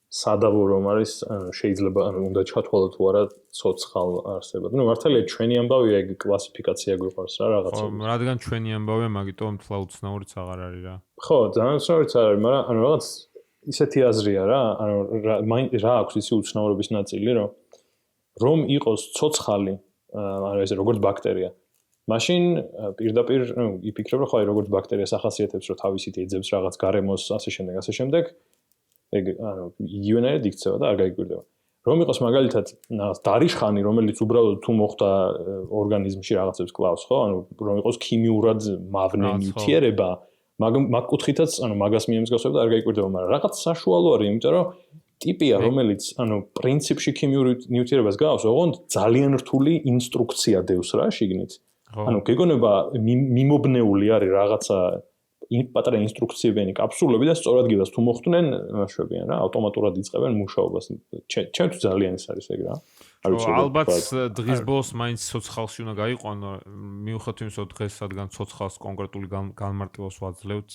სადავო რომ არის, შეიძლება უნდა ჩათვალოთ თუ არა ცოცხალ არსებად. ნუ მართალია ჩვენი ამბავია ეგ კლასიფიკაცია გვიყვარს რა რაღაცა. ხო, რადგან ჩვენი ამბავია, მაგიტომ თლა უცნაურიც აღარ არის რა. ხო, ძალიან უცნაურიც არ არის, მაგრამ ანუ რაღაც ისეთი აზრია რა, ანუ რა აქვს ისი უცნაურობის ნაწილი, რომ იყოს ცოცხალი, ანუ ეს როგორც ბაქტერია. მაშინ პირდაპირ იფიქრებ, რომ ხო, როგორც ბაქტერიას ახასიათებს, რომ თავისით ეძებს რაღაც გარემოს, ასე შემდეგ. ეგ ანუ იგივენაირად იქცევა და არ გაიკვირდება. რომ იყოს მაგალითად დარიშხანი, რომელიც უბრალოდ თუ მოხდა ორგანიზმში რაღაცებს კლავს, ხო? ანუ რომ იყოს ქიმიურად მავნე ნივთიერება, მაგ კუთხითაც ანუ მაგას მიემსგავსება და არ გაიკვირდება, მაგრამ რაღაც საშუალო არის, იმიტომ რომ ტიპია, რომელიც ანუ პრინციპში ქიმიური ნივთიერებას გავს, ოღონდ ძალიან რთული ინსტრუქცია დევს რა შიგნით. ანუ გეგონება მიმობნეული არის რაღაცა პატარა ინსტრუქციებიანი კაფსულები და სწორად გილას თუ მოხდნენ ნაშვებიან რა, ავტომატურად იწყებენ მუშაობას. ჩემთვის ძალიან ის არის ეგ რა. ალბათ დღის ბოლოს მაინც ცოცხალში უნდა გაიყვანო, მიუხედავად იმისა, რომ დღეს სადგან ცოცხალს კონკრეტული განმარტივას ვაძლევთ,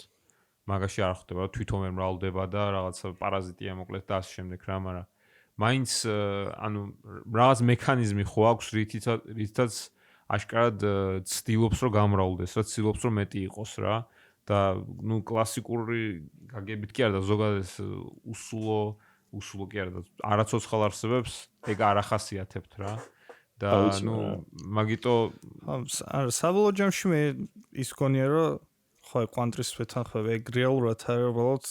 მაგაში არ ხდება, თვითონ მრავლდება და რაღაცა პარაზიტია მოკლედ და ასე შემდეგ რა, მაგრამ მაინც ანუ რაღაც მექანიზმი ხო აქვს, რითაც აშკარად ცდილობს რომ გამრავლდეს, რა ცდილობს რომ მეტი იყოს რა და ნუ კლასიკური გაგებით კი არა და ზოგადად უსულო კი არა და არაცოცხალ არსებებს ეგ არ ახასიათებთ რა და ნუ მაგიტო საბოლოო ჯამში მე ის გონია რომ ხო კვანტრიშვიდან ხო ეგ რეალურად არის უბრალოდ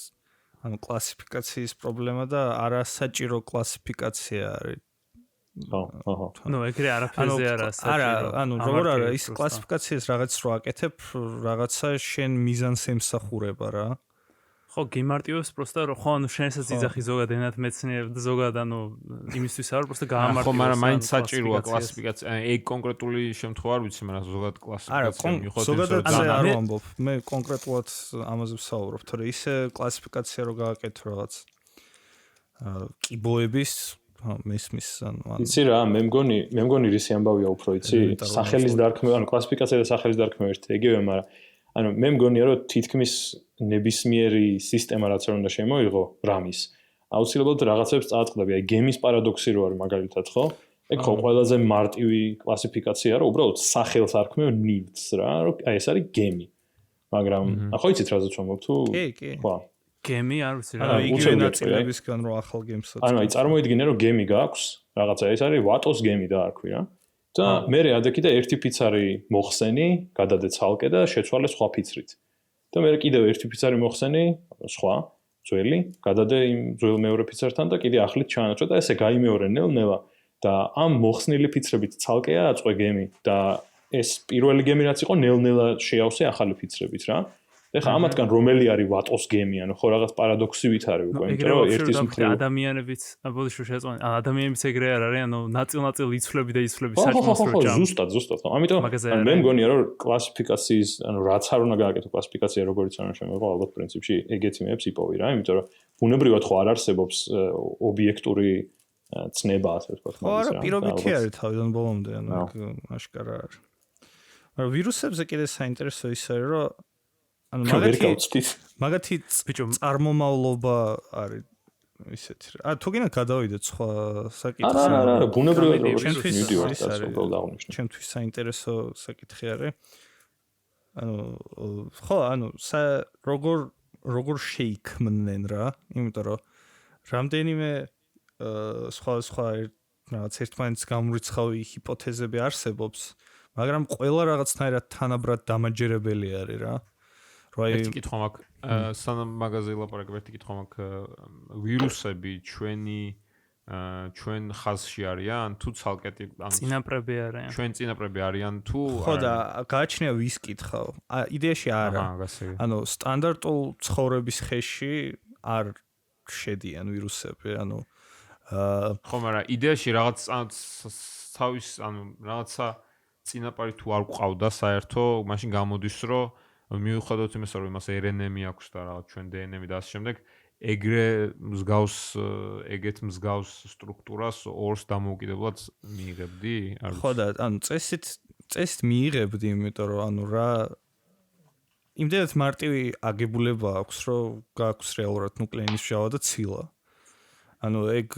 ანუ კლასიფიკაციის პრობლემა და არასაჭირო კლასიფიკაცია არის. ნუ ეგრე არაფერზე არა საჭირო. ანუ როგორ არა ის კლასიფიკაციას რაღაც რო აკეთებ, რაღაცა შენ მიზანს ემსახურება რა. ხო გიმარტივებს პროსტა რომ ხო ანუ შენსაც იძახი ზოგადად ენათ მეცნიერებ და ზოგადად ანუ იმისთვის არ პროსტა გაამარტივებს. ხო მაგრამ მაინც საჭიროა კლასიფიკაცია. ეგ კონკრეტული შემთხვევა არ ვიცი, მაგრამ ზოგადად კლასიფიკაცია მიიღოთ. ზოგადად არ ვამბობ. მე კონკრეტულად ამაზე ვსაუბრობ, თორე ისე კლასიფიკაცია რო გააკეთო რაღაც კიბოების მესმის ანუ იცი რა, მე მგონი რისი ამბავია უფრო იცი? სახელის დარქმევა, ანუ კლასიფიკაცია და სახელის დარქმევა ერთი ეგევე, მაგრამ ანუ მე მგონია რომ თითქმის ნებისმიერი სისტემა რაც არ უნდა შემოიღო რამის აუცილებლად რაღაცებს წააწყდები. აი გემის პარადოქსი რო არის მაგალითად ხო? ეგ ხო ყველაზე მარტივი კლასიფიკაცია რომ უბრალოდ სახელს არქმევ ნივთს რა, რომ აი ეს არის გემი. მაგრამ ხო იცით რაზეც ვამბობ თუ? კი. ხო. გემი არ ვიცი რა. იგივე ნაწილებისგან რო ახალ გემს აწყობ. ანუ აი წარმოიდგინე რომ გემი გაქვს, რაღაცა ეს არის ვატოს გემი დაარქვი რა. და მე ადექი და ერთი ფიცარი მოხსენი, გადადე ცალკე და შეცვალე სხვა ფიცრით. და მე კიდევ ერთი ფიცარი მოხსენი, სხვა, ძველი, გადადე იმ ძველ მეორე ფიცართან და კიდე ახლით ჩაანაცვლა და ესე გაიმეორე ნელ-ნელა და ამ მოხსნილი ფიცრებით ცალკეა აწყვე გემი და ეს პირველი გემი რაც იყო ნელ-ნელა შეავსე ახალი ფიცრებით რა. ეხლა ამათგან რომელი არის ვატოს გემი, ანუ ხო რაღაც პარადოქსივით არის უკვე, იმიტომ რომ ერთის მხრივ ადამიანებიც, ბოდიში შეწყვეტ, ადამიანებიც ეგრე არ არის, ანუ ნაწილ-ნაწილ იცვლები და იცვლები საჭმელს რო ჭამ. ზუსტად. ამიტომ მე მგონია რომ კლასიფიკაციის, ანუ რაც არ უნდა გააკეთო კლასიფიკაცია როგორიც არ უნდა შემოიღო, ალბათ პრინციპში ეგეთი მეებს იპოვი რა, იმიტომ რომ ბუნებრივად ხო არ არსებობს ობიექტური ცნება ასე ვთქვათ. ხო არა, პირობითი არის თავიდან ბოლომდე, ანუ აშკარა არის. მაგრამ ვირუსებზე კიდე საინტერესო ის არის, რომ ანუ მაგათი წარმომავლობა არის ისეთი რა. თუ გინდა გადავიდეთ სხვა საკითხზე. არა, ბუნებრივად მივიდივართ და უბრალოდ აღნიშნე. ჩემთვის საინტერესო საკითხი არის. ხო, როგორ შეიქმნენ რა, იმიტომ რომ რამდენიმე სხვა რაღაც ერთმანეთს გამორიცხავი ჰიპოთეზები არსებობს, მაგრამ ყველა რაღაცნაირად თანაბრად დამაჯერებელი არის რა. ერთი კითხვა მაქვს, სანამ მაგაზე ვილაპარაკებ, ერთი კითხვა მაქვს, ვირუსები ჩვენ ხაზში არიან თუ ცალკეთი ანუ წინაპრები არიან? ჩვენ წინაპრები არიან თუ ხო და გააჩნია ვის კითხავ. იდეაში არა. ანუ სტანდარტულ ცხოვრების ხეში არ შედიან ვირუსები, ანუ ხო, მაგრამ იდეაში რაღაც თავის ანუ რაღაცა წინაპარი თუ არ გვყავდა საერთო, მაშინ გამოდის რომ მიუხედავად იმისა, რომ იმას RNA-მი აქვს და რაღაც ჩვენ DNA-მი და ასე შემდეგ, ეგეთ მსგავს სტრუქტურას ორს დამოუკიდებლად მიიღებდი? ხო და ანუ წესით მიიღებდი, იმიტომ რომ ანუ რა იმდენად მარტივი აგებულება აქვს, რომ გააქვს რეალურად ნუკლეინის მჟავა და ცილა. ანუ ეგ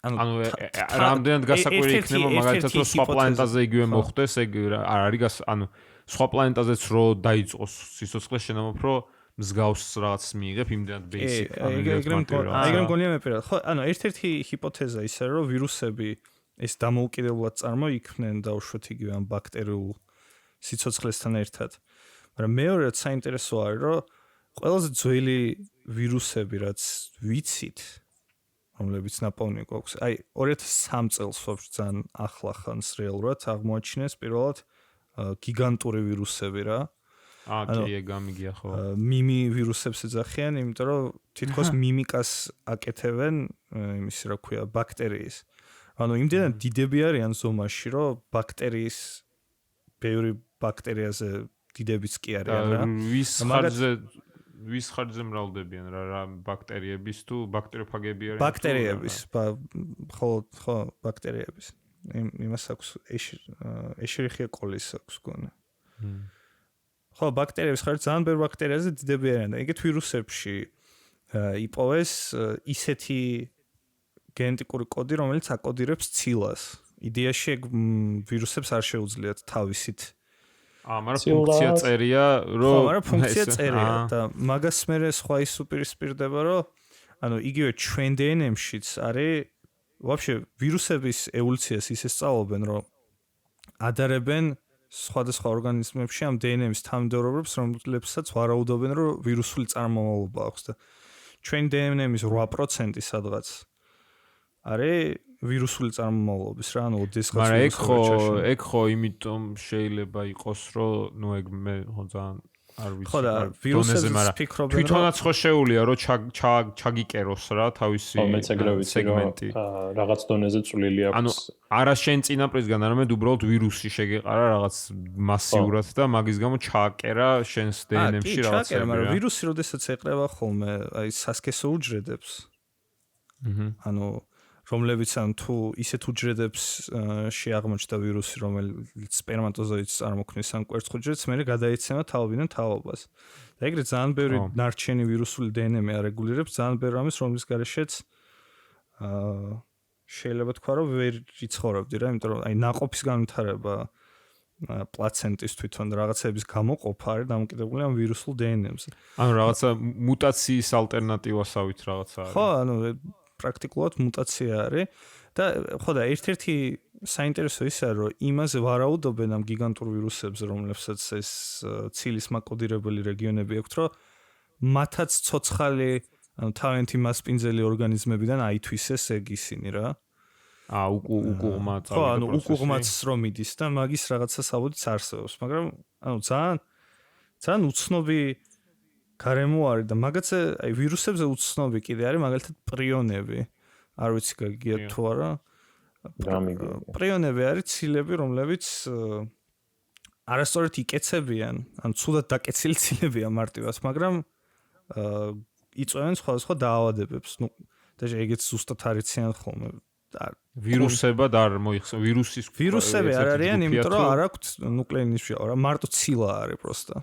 ანუ რამდენად გასაკვირი იქნება მაგალითად რომ სხვა პლანეტაზე იგივე მოხდეს, ეგ არ არის ანუ სხვა პლანეტაზეც რო დაიწყოს სიცოცხლე შენამობ რომ მსგავს რაღაცს მიიღებ იმდენად basic ეგრე მგონია მე პირად. ხო, ანუ ერთ-ერთი ჰიპოთეზა ის არის რომ ვირუსები ეს დამოუკიდებლად წარმოიქმნენ დაუშვათ იგივე ამ ბაქტერიულ სიცოცხლესთან ერთად. მაგრამ მეორედ საინტერესო არის რომ ყველაზე ძველი ვირუსები რაც ვიცით, რომლებიც ნაპოვნი გვაქვს, აი 2003 წელს ვაფშე ძალიან ახლა ხანს რეალურად აღმოაჩინეს პირველად გიგანტური ვირუსები რა. კი, გამიგია ხო. მიმი ვირუსებს ეძახიან, იმიტომ რომ თითქოს მიმიკას აკეთებენ იმის რა ქვია, ბაქტერიის. ანუ იმდენად დიდები არიან ზომაში, რომ ბაქტერიის ბევრი ბაქტერიაზე დიდებიც კი არიან რა. ვის ხარჯზე მრავლდებიან რა ბაქტერიების თუ ბაქტერიოფაგები არიან? ბაქტერიების, ხო, ბაქტერიების. იმას აქვს ეშერიხია კოლის აქვს გონი. ხო, ბაქტერიების ხარჯ ძალიან ბევრ ბაქტერიაზე დიდები არიან და ეგეთ ვირუსებში იპოვეს ისეთი გენეტიკური კოდი, რომელიც აკოდირებს ცილას. იდეაში ეგ ვირუსებს არ შეუძლიათ თავისით. მაგრამ ფუნქცია წერია, რომ ხო, მაგრამ ფუნქცია წერია და მაგას მე სხვა ის უპირისპირდება, რომ ანუ იგივე ჩვენ დნმ-შიც არის вообще ვირუსების ევოლუციას ისე სწავლობენ, რომ ადარებენ სხვადასხვა ორგანიზმებში ამ დნმ-ის თანმიმდევრობებს, რომლებსაც ვარაუდობენ, რომ ვირუსული წარმომავლობა აქვს და ჩვენ დნმ-ის 8% სადღაც არის ვირუსული წარმომავლობის რა, ანუ ოდესღაც მაგრამ ეგ ხო იმიტომ შეიძლება იყოს, რომ ნუ ეგ მე ძალიან არ ვიცი. ხო და ვირუსებს ფიქრობენ, რომ თვითონაც ხო შეუულია, რომ ჩაგიკეროს რა თავისი სეგმენტი. რაღაც დონეზე წვლილი აქვს. ანუ არა შენ წინაპრისგან, არამედ უბრალოდ ვირუსი შეგეყარა რაღაც მასიურად და მაგის გამო ჩააკერა შენს დნმ-ში რაღაცები. მაგრამ ვირუსი როდესაც ეყრება ხოლმე აი სასქესო უჯრედებს. ანუ რომლებიც ან თუ ისეთ უჯრედებს შეაღმოჩნდა ვირუსი, რომელიც სპერმატოზოიდს წარმოქმნის ან კვერცხუჯრედს, მე გადაეცემა თაობიდან თაობას. და ეგრე ძალიან ბევრი ნარჩენი ვირუსული დნმ არეგულირებს, ძალიან ბევრი ამის, რომლის გარეშეც შეიძლება თქვა, რომ ვერ იცხოვრებდი რა, იმიტომ რომ აი ნაყოფის განვითარება პლაცენტის თვითონ რაღაცების გამოყოფა არის დამოკიდებული ამ ვირუსულ დნმ-ზე. ანუ რაღაცა მუტაციის ალტერნატივასავით რაღაცა არის. ხო, ანუ პრაქტიკულად მუტაცია არის და ხო და ერთ-ერთი საინტერესო ისაა, რომ იმაზე ვარაუდობენ ამ გიგანტურ ვირუსებზე, რომლებსაც ეს ცილის მაკოდირებელი რეგიონები აქვთ, რომ მათაც ცოცხალი, ანუ თავიანთი მასპინძელი ორგანიზმებიდან აითვისეს ეგ ისინი რა. უკუღმა ხო, ანუ უკუღმაც რომ მიდის და მაგის რაღაცა საბუთიც არსებობს, მაგრამ ანუ ძალიან უცნობი გარემო არის და მაგაცე აი ვირუსებზე უცნობი კიდე არის მაგალითად პრიონები. არ ვიცი გაგიგეთ თუ არა. პრიონები არის ცილები, რომლებიც არასწორად იკეცებიან, ან ცუდად დაკეცილი ცილებია მარტივად, მაგრამ იწვევენ სხვადასხვა დაავადებებს. ნუ და ეგეც ზუსტად არიციან ხოლმე. ვირუსებად არ მოიხსნა ვირუსები არ არიან, იმიტომ რომ არ აქვთ ნუკლეინის შეყარა, მარტო ცილა არის პროსტა.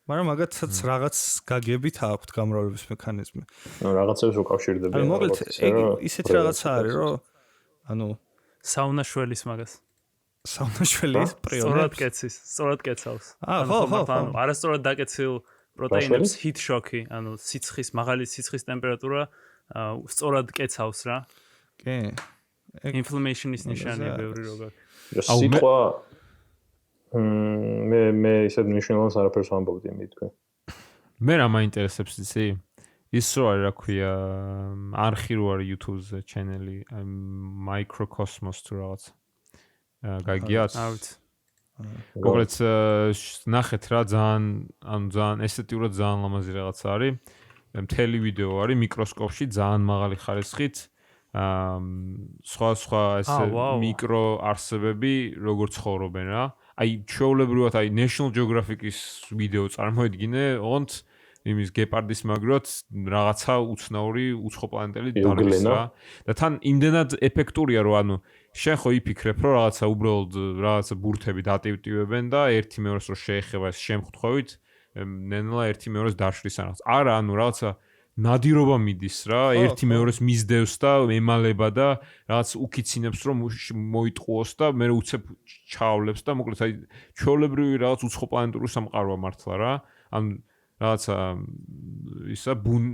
მაგრამ მაგათაც რაღაც გაგებით აქვთ გამრავლების მექანიზმი. ნუ რაღაცებს უკავშირდებიან. ანუ მოკლედ ეგ ისეთი რაღაცა არის, რომ ანუ საუნაშველის მაგას. საუნაშველის პრიონებს სწორად კეცავს. ხო. ანუ არასწორად დაკეცილ პროტეინებს heat shock-ი, ანუ მაღალი სიცხის ტემპერატურა სწორად კეცავს რა. კი. Inflammation-ის ნიშანია ბევრი როგორ. სიტყვა მე ისეთ ნიშნულს არაფერს ვამბობდი მე თქვენ. მე რა მაინტერესებს იცი? ის რო არის რა ქვია, არხი რო არის YouTube-ზე channel-ი, Microcosmos თუ რაღაც. გაიგიათ? მოკლედ ნახეთ რა ძალიან ესთეტიურად ძალიან ლამაზი რაღაცა არის. მთელი ვიდეო არის მიკროსკოპში ძალიან მაღალი ხარისხით. სხვა ესე მიკრო არსებები როგორ ცხოვრობენ რა. აი ჩვეულებრივად აი National Geographic-ის ვიდეო წარმოედგინე, ოღონდ იმის გეპარდის მაგრად რაღაცა უცნაური უცხოპლანეტელი დარგის რა. და თან იმდენად ეფექტურია, რომ ანუ შენ ხო იფიქრებ, რომ რაღაცა უბრალოდ რაღაცა ბურთები დატივტივებენ და ერთი მეორეს რო შეეხება ეს შემთხვევით, ნელა ერთი მეორეს დაშლის ან რაღაც. არა, ანუ რაღაცა ნადირობა მიდის რა, ერთი მეორეს მისდევს და ემალება და რაღაც უკიცინებს რომ მოიტყუოს და მე უცებ ჩავლებს და მოკლედ აი ჩვეულებრივი რაღაც უცხოპლანეტური სამყაროა მართლა რა. ანუ რაღაცა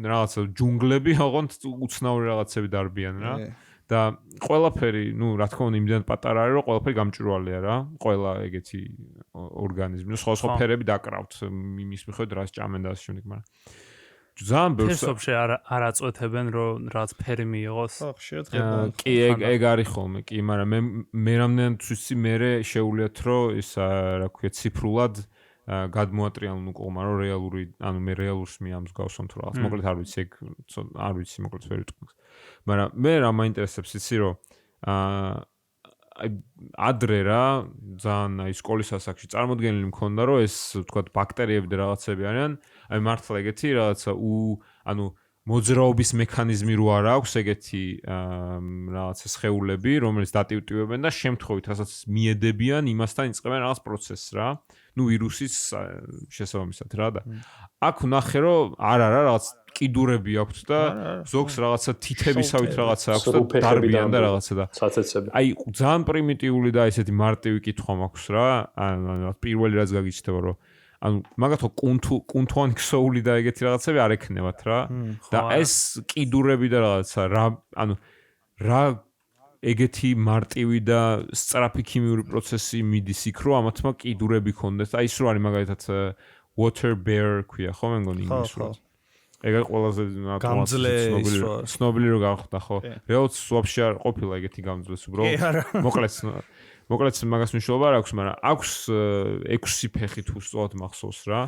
რაღაცა ჯუნგლები, ოღონდ უცნაური რაღაცები დარბიან რა. და ყველაფერი, ნუ რა თქმა უნდა, იმდენ პატარა არის, რომ ყველაფერი გამჭვირვალეა რა. ყველა ეგეთი ორგანიზმი, სხვა ფერები დაკრავთ იმის მიხედვით, რაც ჭამენ და ასე შემდეგ, მაგრამ ძალიან ბევრს ფესობში არ აწვეთებენ, რომ რაღაც ფერი მიიღოს. ხო, შეიძლება. კი, ეგ არის ხოლმე, კი, მაგრამ მე რამდენად ვიცი, მე შეუულიათ, რომ ის რა ქვია, ციფრულად გადმოატრიალონ უკუღმა, რომ რეალური, ანუ მე რეალურს მიამსგავსონ თუ რაღაც. მოკლედ არ ვიცი, ეგ არ ვიცი, მოკლედ ვერ ვიტყვი. მაგრამ მე რა მაინტერესებს იცი, რომ ადრე რა ძალიან აი სკოლის ასაკში წარმოდგენილი მქონდა რომ ეს ვთქვათ ბაქტერიები და რაღაცები არიან აი მართლა ეგეთი რაღაცა ანუ მოძრაობის მექანიზმი რო არ აქვს ეგეთი რაღაცა სხეულები რომელიც დატივტივებენ და შემთხვევით რასაც მიედებიან იმასთან იწყებენ რაღაც პროცესს რა ნუ ვირუსის შესაბამისად რა და აქ ვნახე რომ არ არა რაღაც კიდურები აქვს და ზოგს რაღაცა თითებისავით რაღაცა აქვს და დარბიან და რაღაცა და საცეცები აი ძალიან პრიმიტიული და ესეთი მარტივი კითხვა მაქვს რა ანუ პირველი რაც გაგიჩნდება რომ ანუ მაგათო კუნთოვანი ქსოული და ეგეთი რაღაცები არ ექნებათ რა და ეს კიდურები და რაღაცა რა ანუ რა ეგეთი მარტივი და სწრაფი ქიმიური პროცესი მიდის იქ რომ ამათმა კიდურები ქონდეს აი ის რო არის მაგალითად water bear ქვია ხო მე მგონი ინგლისურად ეგ ყველაზე გამძლე ცნობილი რო გავხდა ხო რეალურად ვაფშე არ ყოფილა ეგეთი გამძლეს უბრალოდ მოკლედ მაგას მნიშვნელობა არ აქვს მაგრამ აქვს 6 ფეხი თუ სწორად მახსოვს რა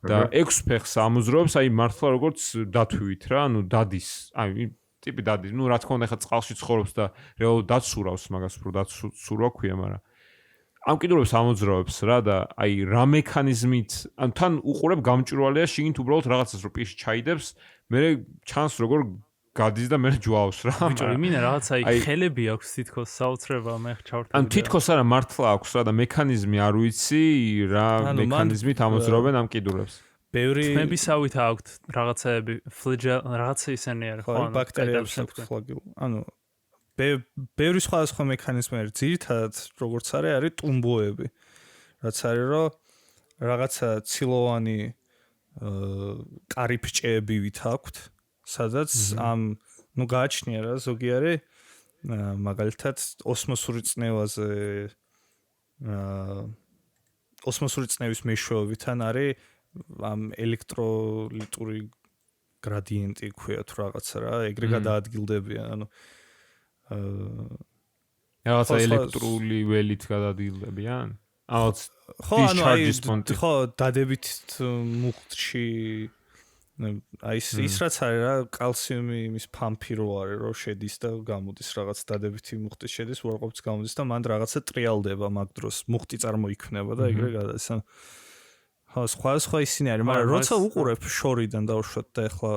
და 6 ფეხს ამოძრაობს აი მართლა როგორც დათვით რა ანუ დადის აი ტიპი დადის ნუ რა თქმა უნდა ხა წყალში ცხოვრობს და რეალურად დაცურავს მაგას უფრო დაცურვა ქვია მაგრამ ამ კიდურებს ამოძრაობს რა და აი რა მექანიზმით ანუ თან უყურებ გამჭვირვალეა შიგნით უბრალოდ რაღაცას რო პირში ჩაიდებს მე ჩანს როგორ გადის და მე ჯვავს რა ბიჭო იმინა რაღაცა აი ხელები აქვს თითქოს საოცრება მე ჩავრთები ანუ თითქოს არა მართლა აქვს რა და მექანიზმი არ ვიცი რა მექანიზმით ამოძრავენ ამ კიდურებს ბევრი თმებისავით აქვთ რაღაცეები რაღაცა ისენი არის ხო ანუ ბაქტერიებს აქვთ ფლაგილ ანუ ბევრი სხვა მექანიზმები ძირითადად როგორც არის ტუმბოები რაც არის რომ რაღაცა ცილოვანი კარიბჭეებივით აქვთ სადაც ამ ნუ გააჩნია რა ზოგი არის მაგალითად ოსმოსური წნევაზე ოსმოსური წნევის მეშვეობიდან არის ამ ელექტროლიტური გრადიენტი ქვია თუ რაღაცა რა ეგრე გადაადგილდებიან ანუ რაღაცა ელექტრული ველით გადაადგილდებიან ალბათ ხო დადებით მუხტში აი ის რაც არის რა კალციუმი იმის ფამფი რო არის რომ შედის და გამოდის რაღაც დადებითი მუხტის შედის უარყოფითი გამოდის და მანდ რაღაცა ტრიალდება მაგ დროს მუხტი წარმოიქმნება და ეგრე გადადის ან ხო სხვა ისინი არის მაგრამ როცა უყურებ შორიდან დავუშვათ და ეხლა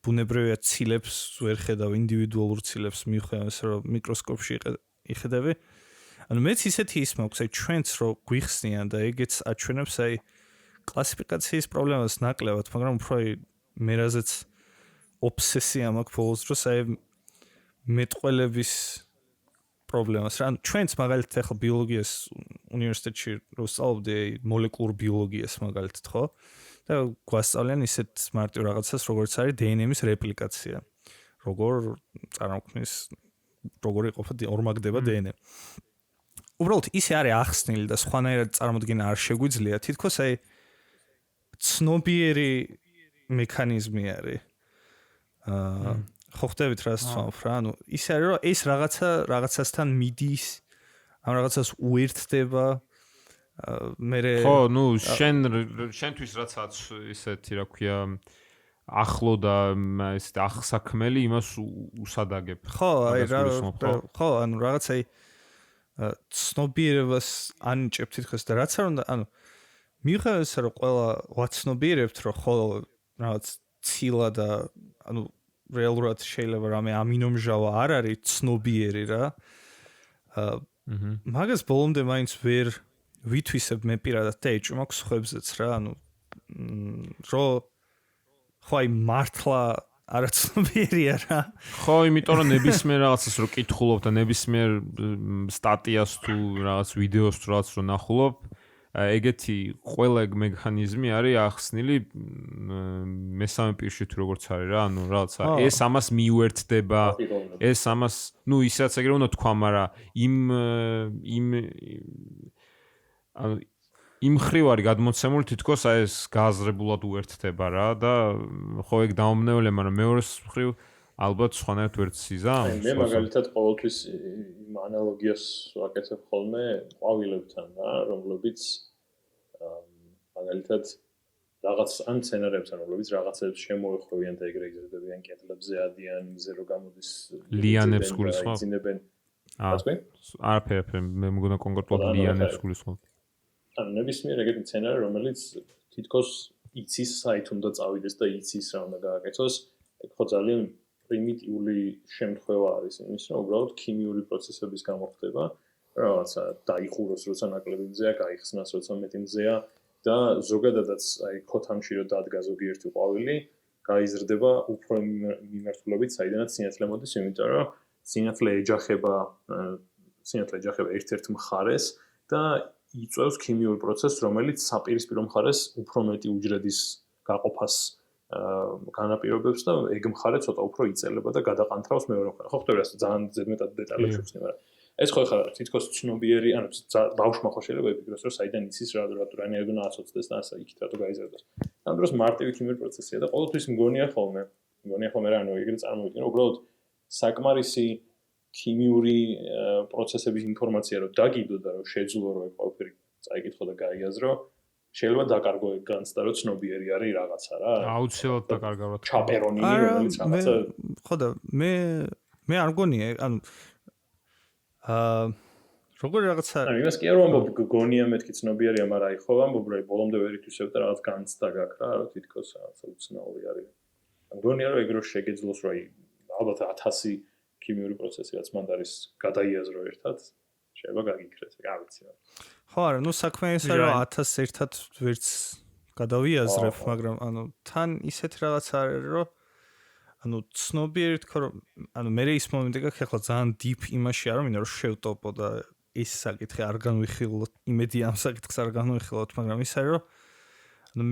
ბუნებრივია ცილებს ვერ ხედავ ინდივიდუალურ ცილებს მივხვდი ეს რომ მიკროსკოპში იხედები ანუ მეც ისეთი ის მაქვს აი ჩვენც რო გვიხსნიან და ეგეც აჩვენებს აი კლასიფიკაციის პრობლემას ნაკლებად მაგრამ უფრო აი მე რაზეც ობსესია მაქვს ბოლოს დროს აი მეტყველების პრობლემას რა ანუ ჩვენც მაგალითად ახლა ბიოლოგიას უნივერსიტეტში რო სწავლობდი მოლეკულურ ბიოლოგიას მაგალითად ხო და გვასწავლიან ისეთ მარტივ რაღაცას როგორც არის დნმ-ის რეპლიკაცია როგორ წარმოქმნის როგორ იყოფა ორმაგდება დნმ უბრალოდ ისე არის ახსნილი და სხვანაირად წარმოდგენა არ შეგვიძლია თითქოს აი ცნობიერი მექანიზმი არის ხო ხდებით რას ვთქვამთ რა ანუ ისე არის რომ ეს რაღაცასთან მიდის ამ რაღაცას უერთდება მე ხო ნუ შენთვის რაცაც ისეთი რა ქვია ახლო და ეს ახსაქმელი იმას უსადაგებ ხო აი რა ხო ანუ რაღაც აი ცნობიერებას ანიჭებ თითქოს და რაც არ უნდა ანუ მიუხედავად იმისა რომ ყველა ვაცნობიერებთ რომ ხო რაღაც ცილა და ანუ რეალურად შეიძლება რამე ამინომჟავა არ არის ცნობიერი რა მაგას ბოლომდე მაინც ვერ ვითვისებ მე პირადად და ეჭვი მაქვს ხუებზეც რა ანუ რო ხო აი მართლა არაცნობიერია რა ხო იმიტომ რომ ნებისმიერ რაღაცას რო კითხულობ და ნებისმიერ სტატიას თუ რაღაც ვიდეოს თუ რაღაც რო ნახულობ ეგეთი ყველა მექანიზმი არის ახსნილი მესამე პირში თუ როგორც არის რა ანუ რაღაცა ეს ამას მიუერთდება ეს ამას ნუ ისაც ეგრე უნდა თქვა მაგრამ იმ ხრივ არის გადმოცემული თითქოს აი ეს გააზრებულად უერთდება რა და ხო ეგ დაუმნეულია მაგრამ მეორეს ხრივ ალბათ სხვანაირად ვერც იზამს მე მაგალითად ყოველთვის იმ ანალოგიას ვაკეთებ ხოლმე ყვავილებთან რა რომლებიც მაგალითად რაღაც ან სცენარებთან რომლებიც რაღაცებს შემოეხვევიან და ეგრე იზრდებიან კედლებზე ადიან მზე რო გამოდის ლიანებს გულისხმობ რაცვი? არაფერი, მე მგონა კონკრეტულად ლიანებს გულისხმობ. ანუ ნებისმიერ ეგეთი სცენარი, რომელიც თითქოს იცის საით უნდა წავიდეს და იცის რა უნდა გააკეთოს, ეგ ხო ძალიან პრიმიტიული შემთხვევა არის იმის, რომ უბრალოდ ქიმიური პროცესების გამო ხდება, რაღაცა დაიხუროს, როცა ნაკლები მზეა, გაიხსნას, როცა მეტი მზეა და ზოგადადაც აი ქოთანში რომ დადგა ზოგიერთი ყვავილი, გაიზრდება უფრო მიმართულებით, საიდანაც სინათლე მოდის, იმიტომ რომ სინათლე ეჯახება ერთ-ერთ მხარეს და იწვევს ქიმიურ პროცესს, რომელიც საპირისპირო მხარეს უფრო მეტი უჯრედის გაყოფას განაპირობებს და ეგ მხარე ცოტა უფრო იწელება და გადაყანთრავს მეორე მხარე. ხო ხვდები რა ძალიან ზედმეტად დეტალებს შევხსნი, მაგრამ ეს ხო ხა თითქოს ცნობიერი, ანუ ბავშვმა ხო შეიძლება იფიქროს, რომ საიდან იცის რა რანაირად უნდა აცოცხლდეს და ასე იქით რატო გაიზარდოს. ამ დროს მარტივი ქიმიური პროცესია და ყოველთვის მგონია ხოლმე რა ანუ ეგრე წარმოვიდგინე, უბრალოდ საკმარისი ქიმიური პროცესების ინფორმაცია რომ დაგიდო და რომ შეძლო რომ ყველაფერი წაიკითხო და გაიაზრო, შეიძლება დაკარგო ეგ განცდა რომ ცნობიერი არის რაღაცა რა. აუცილებლად დაკარგავ რა. ჩაპერონინი რომელიც რაღაცა ხო და მე არ გონია, ანუ როგორი რაღაცა ანუ იმას კი არ ვამბობ გონია მეთქი ცნობიერია, მაგრამ აი ხო ვამბობ რომ ბოლომდე ვერ ითვისებ და რაღაც განცდა გაქვს რა, რომ თითქოს რაღაცა უცნაური არის. ანუ გონია რომ ეგ რო შეგეძლოს რომ აი ალბათ 1000 ქიმიური პროცესი რაც მანდ არის გადაიაზრო ერთად, შეიძლება გაგიქრეს, არ ვიცი რა. ხო არა, ნუ საქმე ისაა რომ 1000 ერთად ვერც გადავიაზრებ, მაგრამ ანუ თან ისეთ რაღაც არის რომ ანუ ცნობიერი თქო რომ ანუ მე ის მომენტი გაქვს ახლა ძალიან deep იმაში არ მინდა რომ შევტოპო და ის საკითხი არ განვიხილოთ, იმედი ამ საკითხს არ განვიხილოთ, მაგრამ ის არის რომ ანუ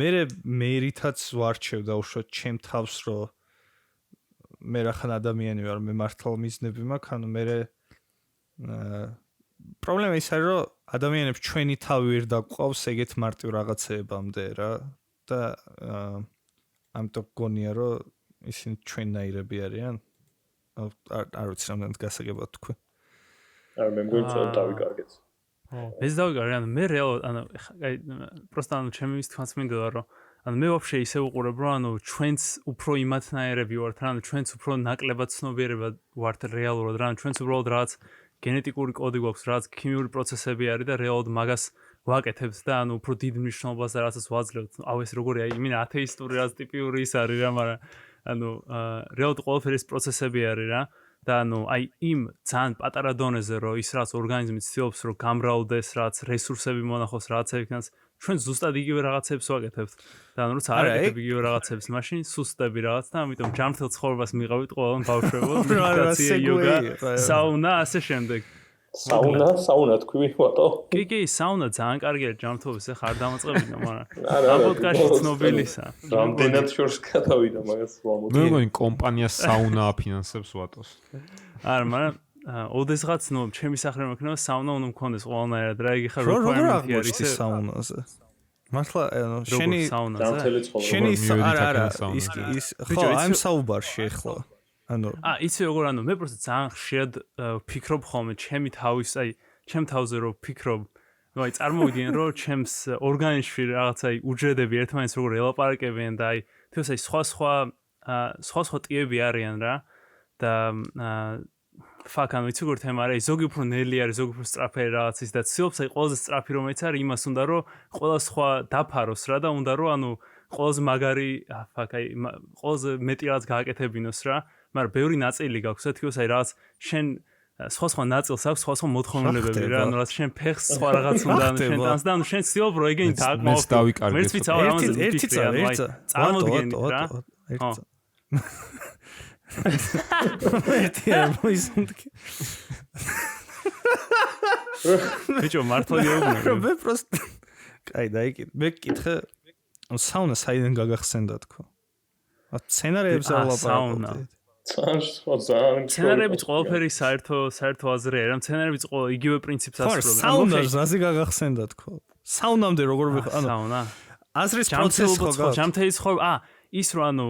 მე რითაც ვარჩევ და უშუალოდ ჩემ თავს რომ მე რახან ადამიანი ვარ, მე მართლა მიზნები მაქვს, ანუ მე პრობლემა ის არის რომ ადამიანებს ჩვენი თავი ვერ დაგვყავს ეგეთ მარტივ რაღაცეებამდე რა და ამიტომ გონია რომ ისინი ჩვენნაირები არიან. არ ვიცი რამდენად გასაგებად თქვი. არ მე მგონი რომ დავიკარგეთ. ეს დავიკარგე, ანუ მე რეალურად, ანუ აი პროსტა ანუ ჩემი ის თქმაც მინდოდა რომ ანუ მე ვაფშე ისე უყურებ რომ ანუ ჩვენც უფრო იმათნაირები ვართ, ანუ ჩვენც უფრო ნაკლებად ცნობიერება ვართ რეალურად, რა ანუ ჩვენც უბრალოდ რაღაც გენეტიკური კოდი გვაქვს, რაღაც ქიმიური პროცესები არის და რეალურად მაგას ვაკეთებთ და ანუ უფრო დიდ მნიშვნელობას და რაღაცას ვაძლევთ. აუ ეს როგორია, იმინა ათეისტური რაღაც ტიპიური ის არის რა, მაგრამ ანუ რეალურად ყველაფერი ეს პროცესები არის რა და ანუ აი იმ ძალიან პატარა დონეზე რომ ის რაც ორგანიზმი ცდილობს რომ გამრავლდეს, რაც რესურსები მონახოს, რაც ექნას ჩვენ ზუსტად იგივე რაღაცებს ვაკეთებთ და ანუ როცა არ აკეთებ იგივე რაღაცებს, მაშინ სუსტები რაღაც და ამიტომ ჯანმრთელ ცხოვრებას მიყავით ყველამ ბავშვებო, მედიტაცია, იოგა, საუნა, ასე შემდეგ. საუნა თქვი ვატო? კი, საუნა ძალიან კარგია ჯანმრთელობის, ეხა არ დამაწყებინა, მაგრამ ამ პოდკასტში ცნობილისა. რამდენად შორს გადავიდა მაგას ვამბობ. მე მგონი კომპანია საუნა აფინანსებს ვატოს. არა, მაგრამ ოდესღაც ნუ ჩემი სახლი მექნება საუნა უნდა მქონდეს ყველანაირად რა, იგი ხარ როგორ აღმოჩნდი საუნაზე? მართლა შენი არა ის ხო ამ საუბარში ახლა ანუ იცი როგორ ანუ მე პროსტა ძალიან ხშირად ვფიქრობ ხოლმე ჩემი თავის აი ჩემ თავზე რომ ვფიქრობ ნუ აი წარმოვიდგენ რომ ჩემს ორგანიზმში რაღაც აი უჯრედები ერთმანეთს როგორ ელაპარაკებიან და აი თქოს აი სხვა ტიები არიან რა და ფაქანო იცი როგორ თემა არის ზოგი უფრო ნელი არის ზოგი უფრო სწრაფი რაღაცის და ცდილობს აი ყველაზე სწრაფი რომელიც არის იმას უნდა რომ ყველა სხვა დაფაროს რა და უნდა რომ ანუ ყველაზე მაგარი აი ყველაზე მეტი რაღაც გააკეთებინოს რა მაგრამ ბევრი ნაწილი გაქვს და თქოს აი რაღაც შენ სხვა ნაწილს აქვს სხვა მოთხოვნილებები რა ანუ რაც შენ ფეხს სხვა რაღაც უნდა ანუ შენ დანს და ანუ შენ ცდილობ რომ ეგენი დააკმაყოფილო მეც ვიცი ერთი წარმოგიდგენთ რა ერთი არ მოისუნთქი ბიჭო მართლა გეუბნები მე პროსტ კაი დაიკიდე მე კითხე საუნა საიდან გაგახსენდა თქო სცენარებს არ ლაპარაკობთ სცენარებიც ყველაფერი საერთო აზრი არის რა სცენარებიც ყველა იგივე პრინციპს ასრულებს საუნას რაზე გაგახსენდა თქო საუნამდე როგორ ვიხ ანუ საუნა აზრის პროცესი ხო გაქვს ჯამთელის ხო ის რომ ანუ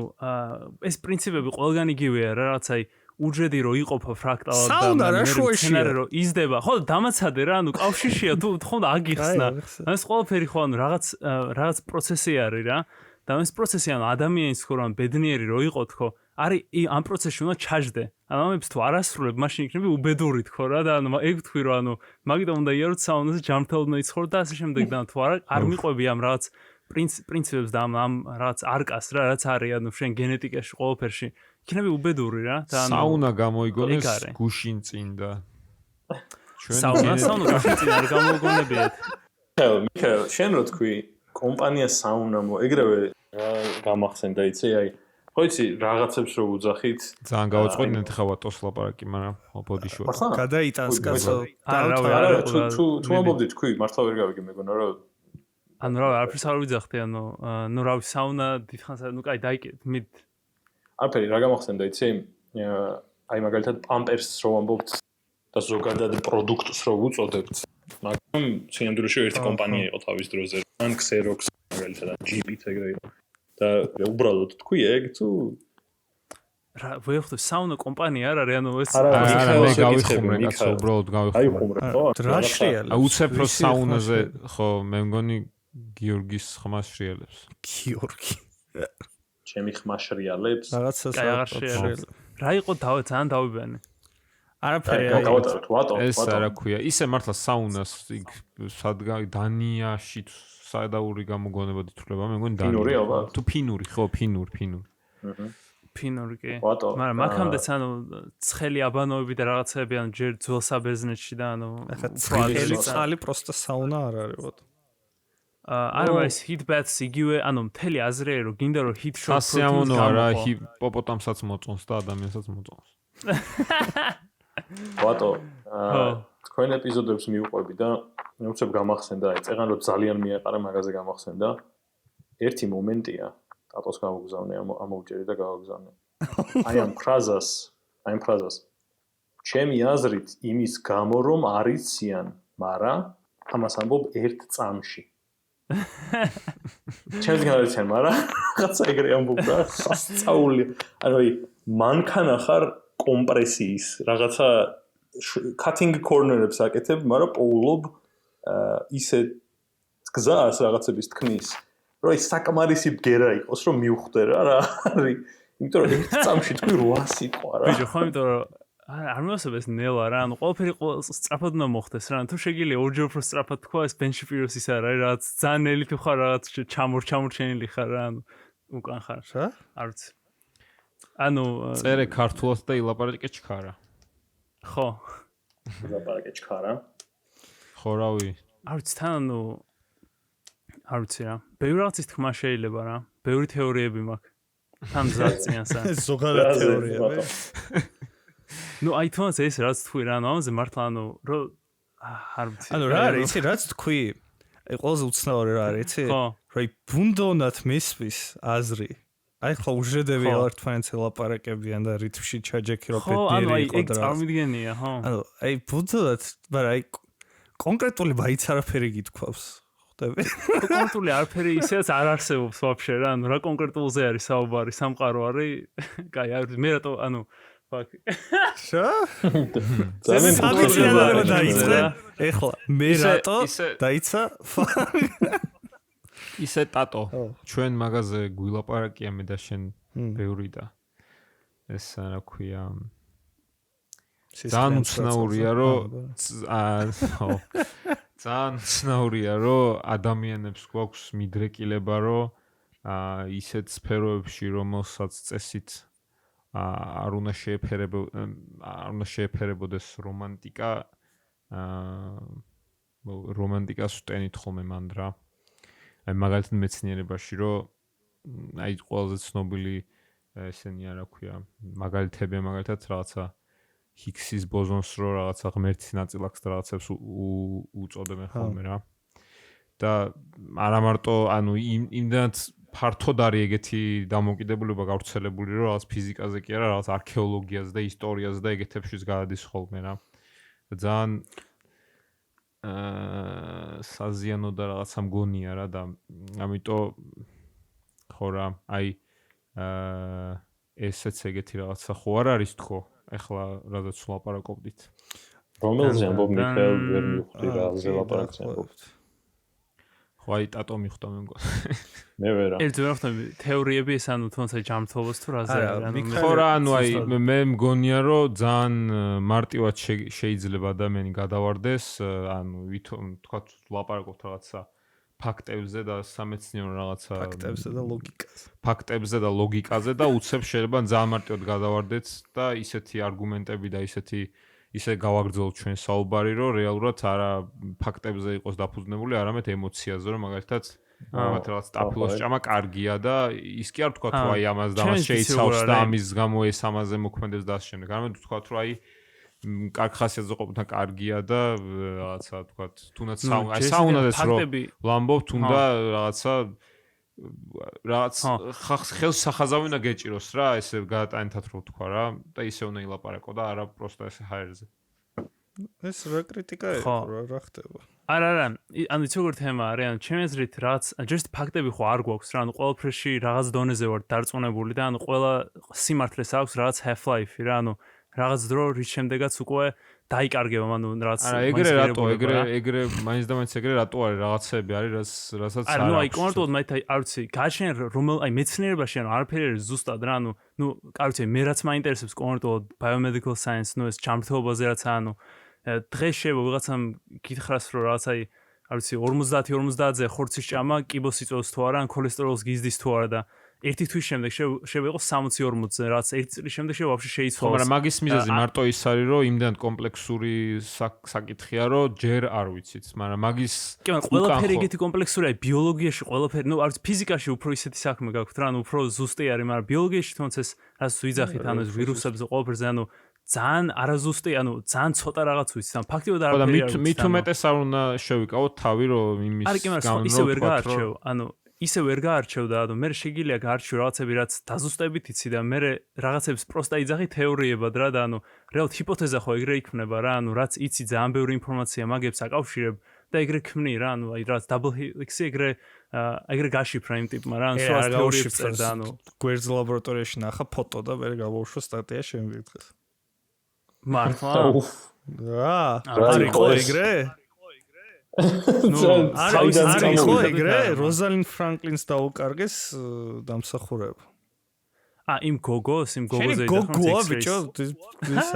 ეს პრინციპები ყველგან იგივეა რა რაც აი უჯრედი რო იყოფა ფრაქტალად და სცენარი რო იზრდება ხო დამაცადე რა ანუ კავშირშია თუ თქო და აგიხსნა ეს ყველაფერი ხო ანუ რაღაც პროცესი არის რა და ეს პროცესი ანუ ადამიანის ხო რომ ბედნიერი რო იყოთ ხო არის ამ პროცესში უნდა ჩაჯდე ანუ ამებს თუ არასრულებ მაშინ იქნება უბედური თქო რა და ანუ ეგ თქვი რომ ანუ მაგიტომ უნდა იაროთ საუნდაზე ჯანმრთელობნა იცხოვრო და ასე შემდეგ და თუ არ მიყვები ამ რაღაც პრინციპებს და ამ რაღაც არკას რა რაც არის ანუ შენ გენეტიკაში ყველაფერში იქნება უბედური რა და ანუ საუნა გამოიგონეს გუშინ წინ და საუნა გუშინ წინ არ გამოგონებიათ მიქაელ შენ რო თქვი კომპანია საუნამო ეგრევე გამახსენდა იცი აი ხო იცი რაღაცებს რო უძახით ძალიან გავაწყვეტინეთ ხა ვატოს ლაპარაკი მაგრამ ბოდიშოა გადაიტანს კაცო არა თუ ამბობდი თქვი მართლა ვერ გავიგე მეგონა რა ანუ რა არაფერს არ ვიძახდი ანუ ნუ რა საუნა დიდხანს ნუ კაი დაიკეთ მით არაფერი რა გამახსენდა იცი აი მაგალითად პამპერსს რო ამბობთ და ზოგადად პროდუქტს რო უწოდებთ მაგრამ სინამდვილეში ერთი კომპანია იყო თავის დროზე ან ქსეროქს მაგალითად ჯიბით ეგრე იყო და უბრალოდ თქვი ეგ თუ რა ვეხვდე საუნა კომპანია არ არის ანუ ეს მე გავიხუმრე კაცო უბრალოდ გავიხუმრე რა შრიალებს აუცებ რო საუნაზე ხო მე მგონი გიორგის ხმა შრიალებს გიორგი ჩემი ხმა შრიალებს რაღაცას რა იყო ძალიან დავიბანი არაფერი აი ეს არა ქვია ისე მართლა საუნას იქ სადგა დანიაში სადაური გამოგონება თვლება მე მგონი ფინური ალბათ თუ ფინური ხო ფინური ფინური კი მაგრამ მაგამდე ანუ ცხელი აბანოები და რაღაცები ანუ ჯერ ძველ საბერძნეთში და ანუ ახლა ცხელი წყალი პროსტა საუნა არ არის ვატო არა ეს ჰიტბეთს იგივე ანუ მთელი აზრია რომ გინდა რომ ჰიტ შოუ სასიამოვნოა რა ჰიპოპოტამსაც მოწონს და ადამიანსაც მოწონს ვატო თქვენ ეპიზოდებს მიუყვები და მე უცებ გამახსენდა აი წეგან რომ ძალიან მიაყარა მაგაზე გამახსენდა ერთი მომენტია ტატოს გავუგზავნე ამოვჭერი და გავაგზავნე აი ამ ფრაზას ჩემი აზრით იმის გამო რომ არიციან მაგრამ ამას ამბობ ერთ წამში ჩემს გარეთ მაგრამ რაღაცა ეგრე ამბობ და სასწაული ანუ მანქანა ხარ კომპრესიის რაღაცა cutting corner-ებს აკეთებ, მაგრამ პოულობ ისე გზას რაღაცების თქმის, რომ ის საკმარისი ბგერა იყოს, რომ მივხვდე რა არის. იმიტომ რომ ერთ წამში თქვი 800 სიტყვა რა. ბიჭო, ხო იმიტომ რომ არ მოსწონს ნელა რა, ანუ ყველაფერი სწრაფად უნდა მოხდეს რა. თუ შეგიძლია ორჯერ უფრო სწრაფად თქვა, ეს ბენჩი პიროს ის არა, რაღაც ძალიან ნელი თუ ხარ რაღაც ჩამორჩენილი ხარ რა, ანუ უკან ხარ. რა? არ ვიცი. ანუ წერე ქართულად და ილაპარაკე ჩქარა. ხო. ილაპარაკე ჩქარა. ხო რავი. არ ვიცი თან ანუ არ ვიცი რა. ბევრი რაღაცის თქმა შეიძლება რა. ბევრი თეორიები მაქვს. თან ზაციანსა. ზოგადად თეორიები. ნუ აი თუნდაც ეს რაც თქვი რა, ანუ ამაზე მართლა ანუ რო არ ვიცი. ანუ რა არის, იცი რაც თქვი? აი ყველაზე უცნაური რა არის, იცი? რომ ბუნდონად მისვის აზრი. აი ხო უჟედები ერთმანეთს ელაპარაკებიან და რითმში ჩაჯექი რო პეტიერი იყო და ანუ აი ეგ წარმიდგენია, ხო? ანუ აი ბუნდონად, მაგრამ აი კონკრეტული მაიც არაფერი გითქვავს. ხვდები? კონკრეტული არაფერი ისეც არ არსებობს ვაფშე რა, ანუ რა კონკრეტულზე არის საუბარი, სამყარო არის. კაი, მე რატო ანუ ფაკ. შა? ძალიან სამწუხაროა დაიწყე. ეხლა მე რატო დაიცა? ისე ტატო ჩვენ მაგაზე გვილაპარაკია მე და შენ ბევრი და ეს რა ქვია ძალიან უცნაურია რომ ძალიან უცნაურია რომ ადამიანებს გვაქვს მიდრეკილება რომ ისეთ სფეროებში რომელსაც წესით არ უნდა შეეფერებოდეს რომანტიკა რომანტიკას ვტენით ხოლმე მანდ რა აი მაგალითად მეცნიერებაში რომ აი ყველაზე ცნობილი ესენია რა ქვია მაგალითებია მაგალითად რაღაცა ჰიგსის ბოზონს რო რაღაცა ღმერთის ნაწილაკს და რაღაცებს უწოდებენ ხოლმე რა და არა მარტო ანუ იმდანაც ფართოდ არის ეგეთი დამოკიდებულება გავრცელებული რომ რაღაც ფიზიკაზე კი არა რაღაც არქეოლოგიაზე და ისტორიაზე და ეგეთებშიც გადის ხოლმე რა ძალიან საზიანო და რაღაცა მგონია რა და ამიტომ ხო რა აი ესეც ეგეთი რაღაცა ხო არ არის თქო ეხლა რადგან ვლაპარაკობდით რომელზე ამბობ მიქაელ ვერ მივხვდი რა ზე ლაპარაკს ამბობთ ხო აი ტატო მიხვდა მე მგონი. მე ვერა. ერთ ვერ ხომ თეორიები ეს ანუ თუნდაც ჯანმრთელობას თუ რაზე ხო რა ანუ აი მე მგონია რომ ძალიან მარტივად შეიძლება ადამიანი გადავარდეს ანუ ვითომ თქვა ლაპარაკობთ რაღაცა ფაქტებზე და სამეცნიერო რაღაცა ფაქტებზე და ლოგიკაზე და უცებ შეიძლება ძალიან მარტივად გადავარდეთ და ისეთი არგუმენტები და ისე გავაგრძელოთ ჩვენ საუბარი რომ რეალურად არა ფაქტებზე იყოს დაფუძნებული არამედ ემოციაზე რომ მაგალითად რაღაც ტაფილოს ჭამა კარგია და ის კი არ თქვა თუ აი ამას და ამას შეიცავს და ამის გამო ეს ამაზე მოქმედებს და ასე შემდეგ არამედ თქვა თუ აი კარგ ხასიათზე ყოფნა კარგია და რაღაცა თქვა თუნდაც საუნდას რომ ლამბობ თუნდა რაღაც ხელს სახაზავი უნდა გეჭიროს რა ესე გაატანეთათ რო თქვა რა და ისე უნდა ილაპარაკო და არა პროსტა ესე ჰაერზე ეს რა კრიტიკა იყო რა ხდება არა ანუ ის როგორ თემა არის ანუ ჩემი აზრით რაც just ფაქტები ხო არ გვაქვს რა ანუ ყველაფერში რაღაც დონეზე ვარ დარწმუნებული და ანუ ყველა სიმართლეს აქვს რაღაც half life რა ანუ რაღაც დრო რის შემდეგაც უკვე დაიკარგება ანუ რაც არა ეგრე რატო ეგრე მაინც და მაინც ეგრე რატო არის რაღაცები არის რასაც არა ნუ აი კონკრეტულად მე არ ვიცი გაჩენ რომელ აი მეცნიერებაში ანუ არაფერი არის ზუსტად რა ანუ ნუ კარგი მე რაც მაინტერესებს კონკრეტულად biomedical science ნუ ეს ჯანმრთელობაზე რაც ანუ დღეს შევა ვიღაცამ გითხრას რომ რაღაც აი არ ვიცი 50-50-ზე ხორცის ჭამა კიბოს იწვევს თუ არა ან ქოლესტეროლს გიზდის თუ არა და ერთი თვის შემდეგ შეიძლება იყოს 60-40-ზე რაც ერთი წლის შემდეგ შეიძლება ვაფშე შეიცვალოს მაგრამ მაგის მიზეზი მარტო ის არის რომ იმდან კომპლექსური საკითხია რომ ჯერ არ ვიცით მაგრამ მაგის კი მაგრამ ყველაფერი ეგეთი კომპლექსურია ბიოლოგიაში ყველაფერი ნუ არ ვიცი ფიზიკაში უფრო ისეთი საქმე გაქვთ რა ნუ უფრო ზუსტი არის მაგრამ ბიოლოგიაში თუნდაც ეს რაც ვიძახით ანუ ეს ვირუსებზე ყველაფერზე ანუ ძალიან არაზუსტი ანუ ძალიან ცოტა რაღაც ვიცით ან ფაქტიურად არაფერი არ ვიცით მით უმეტეს არ უნდა შევიკავოთ თავი რომ იმის გამო ისე ვერ გაარჩევ ანუ ისე ვერ გაარჩევ და ანუ მე შეგიძლია გაარჩევ რაღაცები რაც დაზუსტებით იცი და მე რაღაცებს პროსტა იძახი თეორიებად რა და ანუ რეალურად ჰიპოთეზა ხო ეგრე იქნება რა ანუ რაც იცი ძალიან ბევრი ინფორმაცია მაგებს აკავშირებ და ეგრე ქმნი რა ანუ აი რაც double helix ეგრე გაშიფრა იმ ტიპმა რა ანუ სულ თეორიებს წერდა ანუ გვერდს ლაბორატორიაში ნახა ფოტო და მე გავაუშვა სტატია შემივიღეს მართლა არის ხო ეგრე ნუ არის ხო ეგრე როზალინ ფრანკლინს დაუკარგეს დამსახურება იმ გოგოზე შენი გოგოა ბიჭო ის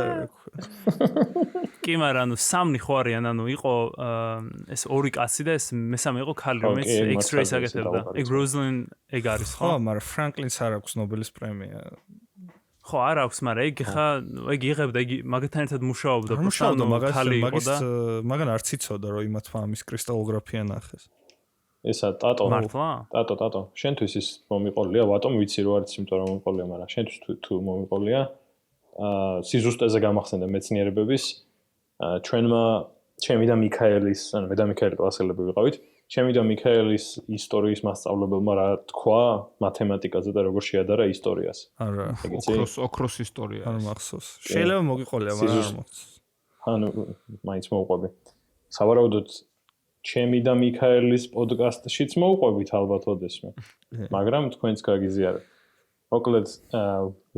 კი მაგრამ ანუ სამნი ხო არიან ანუ იყო ეს ორი კაცი და ეს მესამე იყო ქალი რომელიც X-rays აკეთებდა ეგ როზალინ ეგ არის ხო მაგრამ ფრანკლინს არ აქვს ნობელის პრემია ხო არ აქვს, მაგრამ ეგ იღებდა, იგი მაგათთან ერთად მუშაობდა, მუშაობდა მაგან არც იცოდა რომ იმათმა ამის კრისტალოგრაფია ნახეს. ესა ტატო. მართლა? ტატო. შენთვის ის მომიყოლია, ვატომ ვიცი რომ არც იმიტომ რომ მომიყოლია, მაგრამ შენთვის თუ მომიყოლია, სიზუსტეზე გამახსენდა მეცნიერებების ჩემი და მიქაელის, ანუ მე და მიქაელი კლასელები ვიყავით. ჩემი და მიქაელის ისტორიის მასწავლებელმა რა თქვა მათემატიკაზე და როგორ შეადარა ისტორიას. არა, ოქროს ისტორია. არ მახსოვს. შეიძლება მოგიყოლია, მაგრამ არ მახსოვს. ანუ მაინც მოვყვები. სავარაუდოდ ჩემი და მიქაელის პოდკასტშიც მოვყვებით ალბათ ოდესმე. მაგრამ თქვენც გაგიზიარეთ. მოკლედ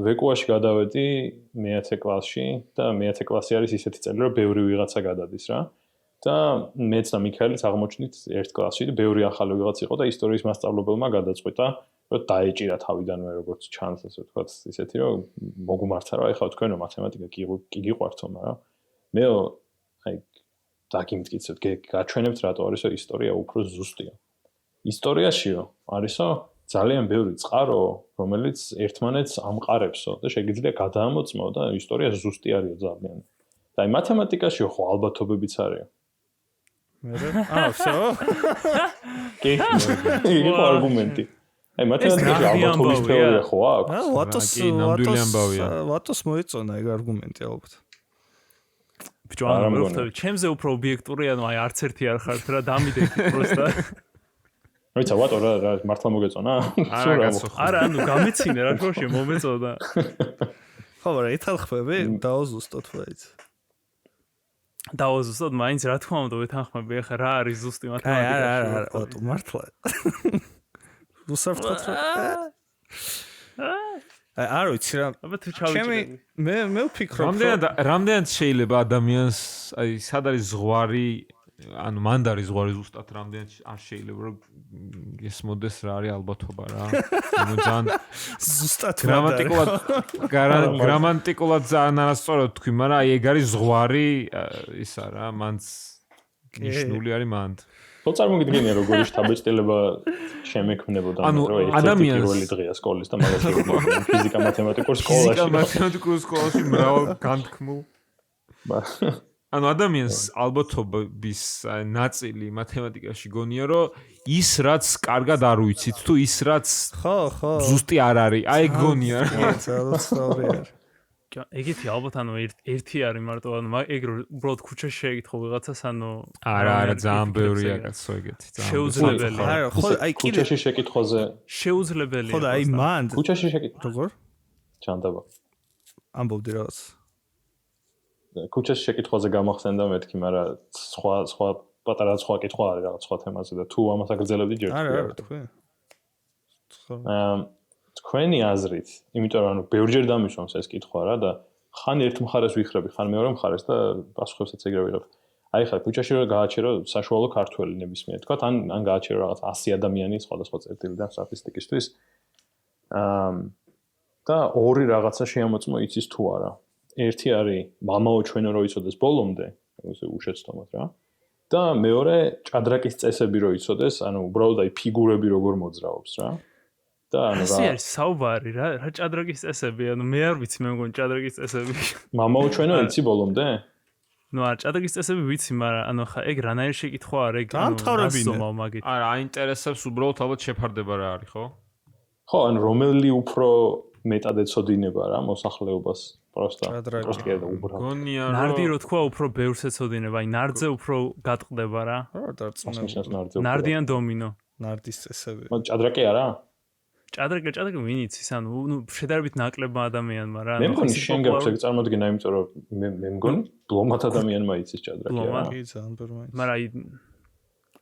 ვეკუაში გადავედი მე-10 კლასში და მე-10 კლასი არის ისეთი წელი რომ ბევრი ვიღაცა გადადის რა. და მეც და მიქაელიც აღმოჩნდით ერთ კლასში და ბევრი ახალი ვიღაც იყო და ისტორიის მასწავლებელმა გადაწყვიტა რომ დაეჭირა თავიდანვე როგორც ჩანს ასე ვთქვათ ისეთი რომ მოგუმართა რა ეხლა თქვენო მათემატიკა კი გიყვართო მაგრამ მე აი დაგიმტკიცეთ გაჩვენებთ რატო არისო ისტორია უფრო ზუსტია ისტორიაშიო არისო ძალიან ბევრი წყარო რომელიც ერთმანეთს ამყარებსო და შეგიძლია გადაამოწმო და ისტორია ზუსტი არისო ძალიან და აი მათემატიკაშიო ხო ალბათობებიც არისო всё. კი. იყო არგუმენტი. აი მათემატიკაში ალბათობის თეორია ხო აქვს? ვატოს მოეწონა ეგ არგუმენტი ალბათ. ბიჭო, ანუ ჩემზე უფრო ობიექტური, ანუ აი არც ერთი არ ხართ რა დამიდექი პროსტა. როცა ვატო რა მართლა მოგეწონა? არა, ანუ გამეცინე რა შორში მომეწოდა. ხო, რა ეთანხმები? დაოზუსტოთ ვაიც. დაოზუსტოთ მაინც რა თქმა უნდა ვეთანხმები ახლა რა არის ზუსტი მათემატიკა არა ვატო მართლა უსაფრთხოთ არ ვიცი რა მე ვფიქრობ რამდენად შეიძლება ადამიანს აი სად არის ზღვარი ანუ მან არის ზღვარი ზუსტად რამდენად არ შეიძლება რომ გესმოდეს რა არის ალბათობა რა. ანუ ძალიან ზუსტად გრამატიკულად ძალიან არასწორად თქვი, მაგრამ აი ეგ არის ზღვარი ისა რა, მანც ნიშნული არის მანდ. ხო წარმოგიდგენია როგორი შთაბეჭდილება შემექმნებოდა რომ ერთ-ერთი პირველი დღეა სკოლის და მაგას ფიზიკა მათემატიკურ სკოლაში. ფიზიკა მათემატიკურ სკოლაში მრავალ განთქმულ. ანუ ადამიანს ალბათობის ნაწილი მათემატიკაში გონია რომ ის რაც კარგად არ ვიცით თუ ის რაც ხო ზუსტი არ არის აი გონია რა ეგეთი ალბათ ანუ ერთი არის მარტო ანუ ეგ უბრალოდ ქუჩაში შეეკითხო ვიღაცას ანუ არა ძალიან ბევრია კაცო ეგეთი შეუძლებელი არა ხო აი ქუჩაში შეკითხვაზე შეუძლებელია ხო და აი მან ქუჩაში შეკითხვა როგორ ჩანდაბა ამბობდი რაღაც ქუჩაში შეკითხვაზე გამახსენდა მეთქი მაგრამ სხვა პატარა სხვა კითხვა არის რაღაც სხვა თემაზე და თუ ამას აგრძელებდი ჯერ არა თქვი თქვენი აზრით, იმიტომ რომ ანუ ბევრჯერ დამისვამს ეს კითხვა რა და ხან ერთ მხარეს ვიხრები, ხან მეორე მხარეს და პასუხებსაც ეგრევე ვიღებ. აი ხა ქუჩაში რომ გააჩერო საშუალო ქართველი ნებისმიერ, თქვა ან გააჩერო რაღაც 100 ადამიანი სხვადასხვა წერტილიდან სტატისტიკისთვის. და ორი რაღაცა შეამოწმო იცის თუ არა. ერთი არის მამაო ჩვენო რო იცოდეს ბოლომდე, ესე უშეცდომად რა. და მეორე ჭადრაკის წესები რო იცოდეს, ანუ უბრალოდ აი ფიგურები როგორ მოძრაობს რა. და ანუ რა არის საუბარი რა ჭადრაკის წესები ანუ მე არ ვიცი მე მგონი ჭადრაკის წესები მამაო ჩვენო იცი ბოლომდე ნუ არა ჭადრაკის წესები ვიცი მაგრამ ანუ ხა ეგ რანაირი შეკითხვა არის გამთავრებინე არა აინტერესებს უბრალოდ ალბათ შეფარდება რა არის ხო ხო ანუ რომელი უფრო მეტად ეცოდინება რა მოსახლეობას პროსტა გონია რომ ნარდი რო თქვა უფრო ბევრს ეცოდინება აი ნარდზე უფრო გატყდება რა ნარდიან დომინო ნარდის წესები ჭადრაკი არა ჭადრაკი ვინ იცის ანუ შედარებით ნაკლებმა ადამიანმა რა მე მგონი შენ გაქვს ეგ წარმოდგენა იმიტომ რომ მე მგონი ბლომად ადამიანმა იცის ჭადრაკი რა კი ძალიან ბევრმა იცის მაგრამ აი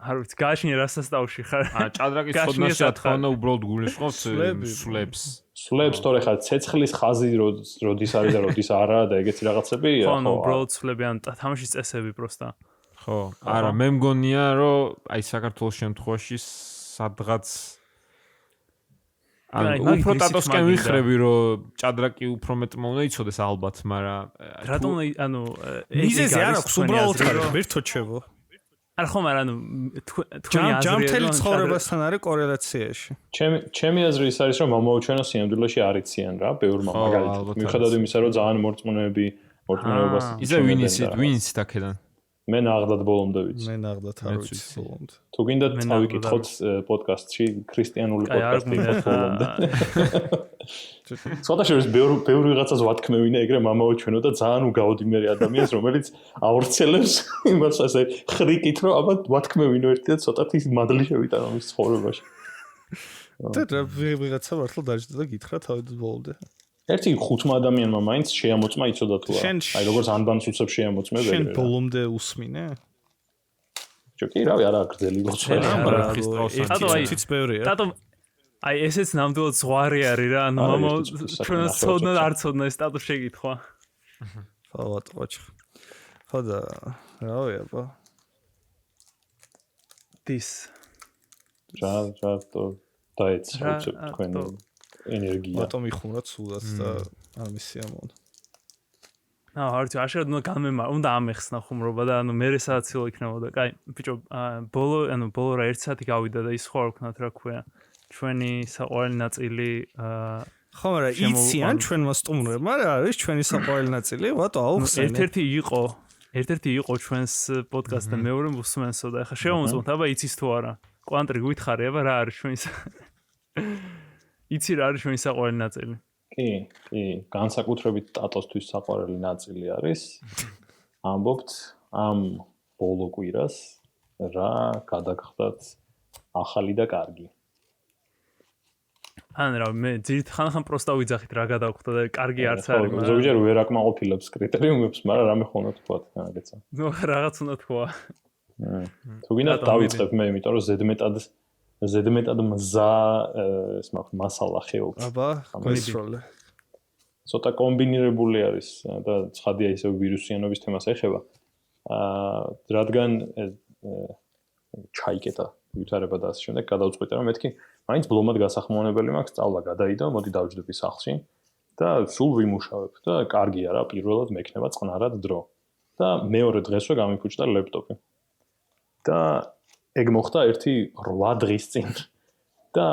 არ ვიცი გააშინე რასასტავში ხარ ჭადრაკის ხოდნაში რა თქმა უნდა უბრალოდ გულისხმობს სვლებს თორე ხა ცეცხლის ხაზი როდის არის და როდის არა და ეგეთი რაღაცები ხო ანუ უბრალოდ სვლები ან თამაშის წესები პროსტა ხო არა მე მგონია რომ აი საქართველოს შემთხვევაში სადღაც ანუ უფრო ტატოსკენ ვიხრები რომ ჭადრაკი უფრო მეტმა უნდა იცოდეს ალბათ მაგრამ რატომ ანუ მიზეზი არ აქვს უბრალოდ ვერთოჩევო არ ხომ არა ანუ თქვენი აზრი ჯამთელი ცხოვრებასთან არის კორელაციაში ჩემი აზრი ის არის რომ მამაო ჩვენო სინამდვილეში არ იციან რა ბევრმა მაგალითად მიუხედავად იმისა რომ ძალიან მორწმუნეობას ისე ვინ იცით აქედან მე ნაღდად ბოლომდე ვიცი. მე ნაღდად არ ვიცი ბოლომდე. თუ გინდა წავიკითხოთ პოდკასტში ქრისტიანული პოდკასტი ბოლომდე. სხვათა შორის ბევრი ვიღაცას ვათქმევინე ეგრე მამაო ჩვენო და ძალიან უგაოდიმერი ადამიანს რომელიც აორცელებს იმას ასე ხრიკით რომ აბა ვათქმევინო ერთი და ცოტათი მადლი შევიტანო მის ცხოვრებაში. და ვიღაცა მართლა დაჯდა და გითხრა თავის ბოლომდე. ერთი ხუთმა ადამიანმა მაინც შეამოწმა იცოდა თუ არა. აი როგორც ანბანს უცებ შეამოწმებ ეგრე. შენ ბოლომდე უსმინე? ჯოკი რავი არა გრძელი გოცხელი. ტატო აი ციც ბევრია. ტატო აი ესეც ნამდვილად ზღვარი არის რა ანუ მამა ჩვენ ცოდნა არ ცოდნა ეს ტატო შეკითხვა. ხო ვატო ხო და რავი აბა. this რა თო დაეცა თქვენი ენერგია. ვატო მიხმურა ცუდად და არ მისიამონა. არც აშერად უნდა ამეხსნა ხუმრობა და ანუ მე სადაც ილო იქნებოდა. კაი, ბიჭო, ბოლო რა 1 საათი გავიდა და ის ხო არ ვქნათ რა ქვია. ჩვენი საყვარელი ნაწილი ხო, მაგრამ იციან ჩვენმა სტუმრებმა რა არის ჩვენი საყვარელი ნაწილი? ვატო აუხსენე. ერთ-ერთი იყო ჩვენს პოდკასტზე მეორე უსმენსო და ახლა შევამოწმოთ, აბა იცის თუ არა. კვანტრი გითხარი, აბა რა არის ჩვენი იცი რა არის ჩვენი საყვარელი ნაწილი? კი, განსაკუთრებით ტატოსთვის საყვარელი ნაწილი არის. ამბობთ ამ ბოლო კვირას რა გადაგხდათ ახალი და კარგი. ან რა მე ხან პროსტა ვიძახით რა გადავხდა და კარგი არც არის, მაგრამ ზოგჯერ ვერ აკმაყოფილებს კრიტერიუმებს, მაგრამ რამე ხონდა თქვა განაგეცა. ნუ რაღაც უნდა თქვა. თუ გინდა დავიწყებ მე, იმიტომ რომ ზედმეტად მზა ეს მასალა ხეობს. აბა, გასროლე. ცოტა კომბინირებული არის და ცხადია ისე ვირუსიანობის თემას ეხება. რადგან ჩაიკეტა ვითარება და ასე შემდეგ გადავწყვიტე რომ მეთქი მაინც ბლომად გასახმოვანებელი მაქვს სწავლა გადაიდო მოდი დავჯდები სახლში და სულ ვიმუშავებ და კარგია რა პირველად მექნება წყნარად დრო და მეორე დღესვე გამიფუჭდა ლეპტოპი და ეგ მოხდა ერთი 8 დღის წინ და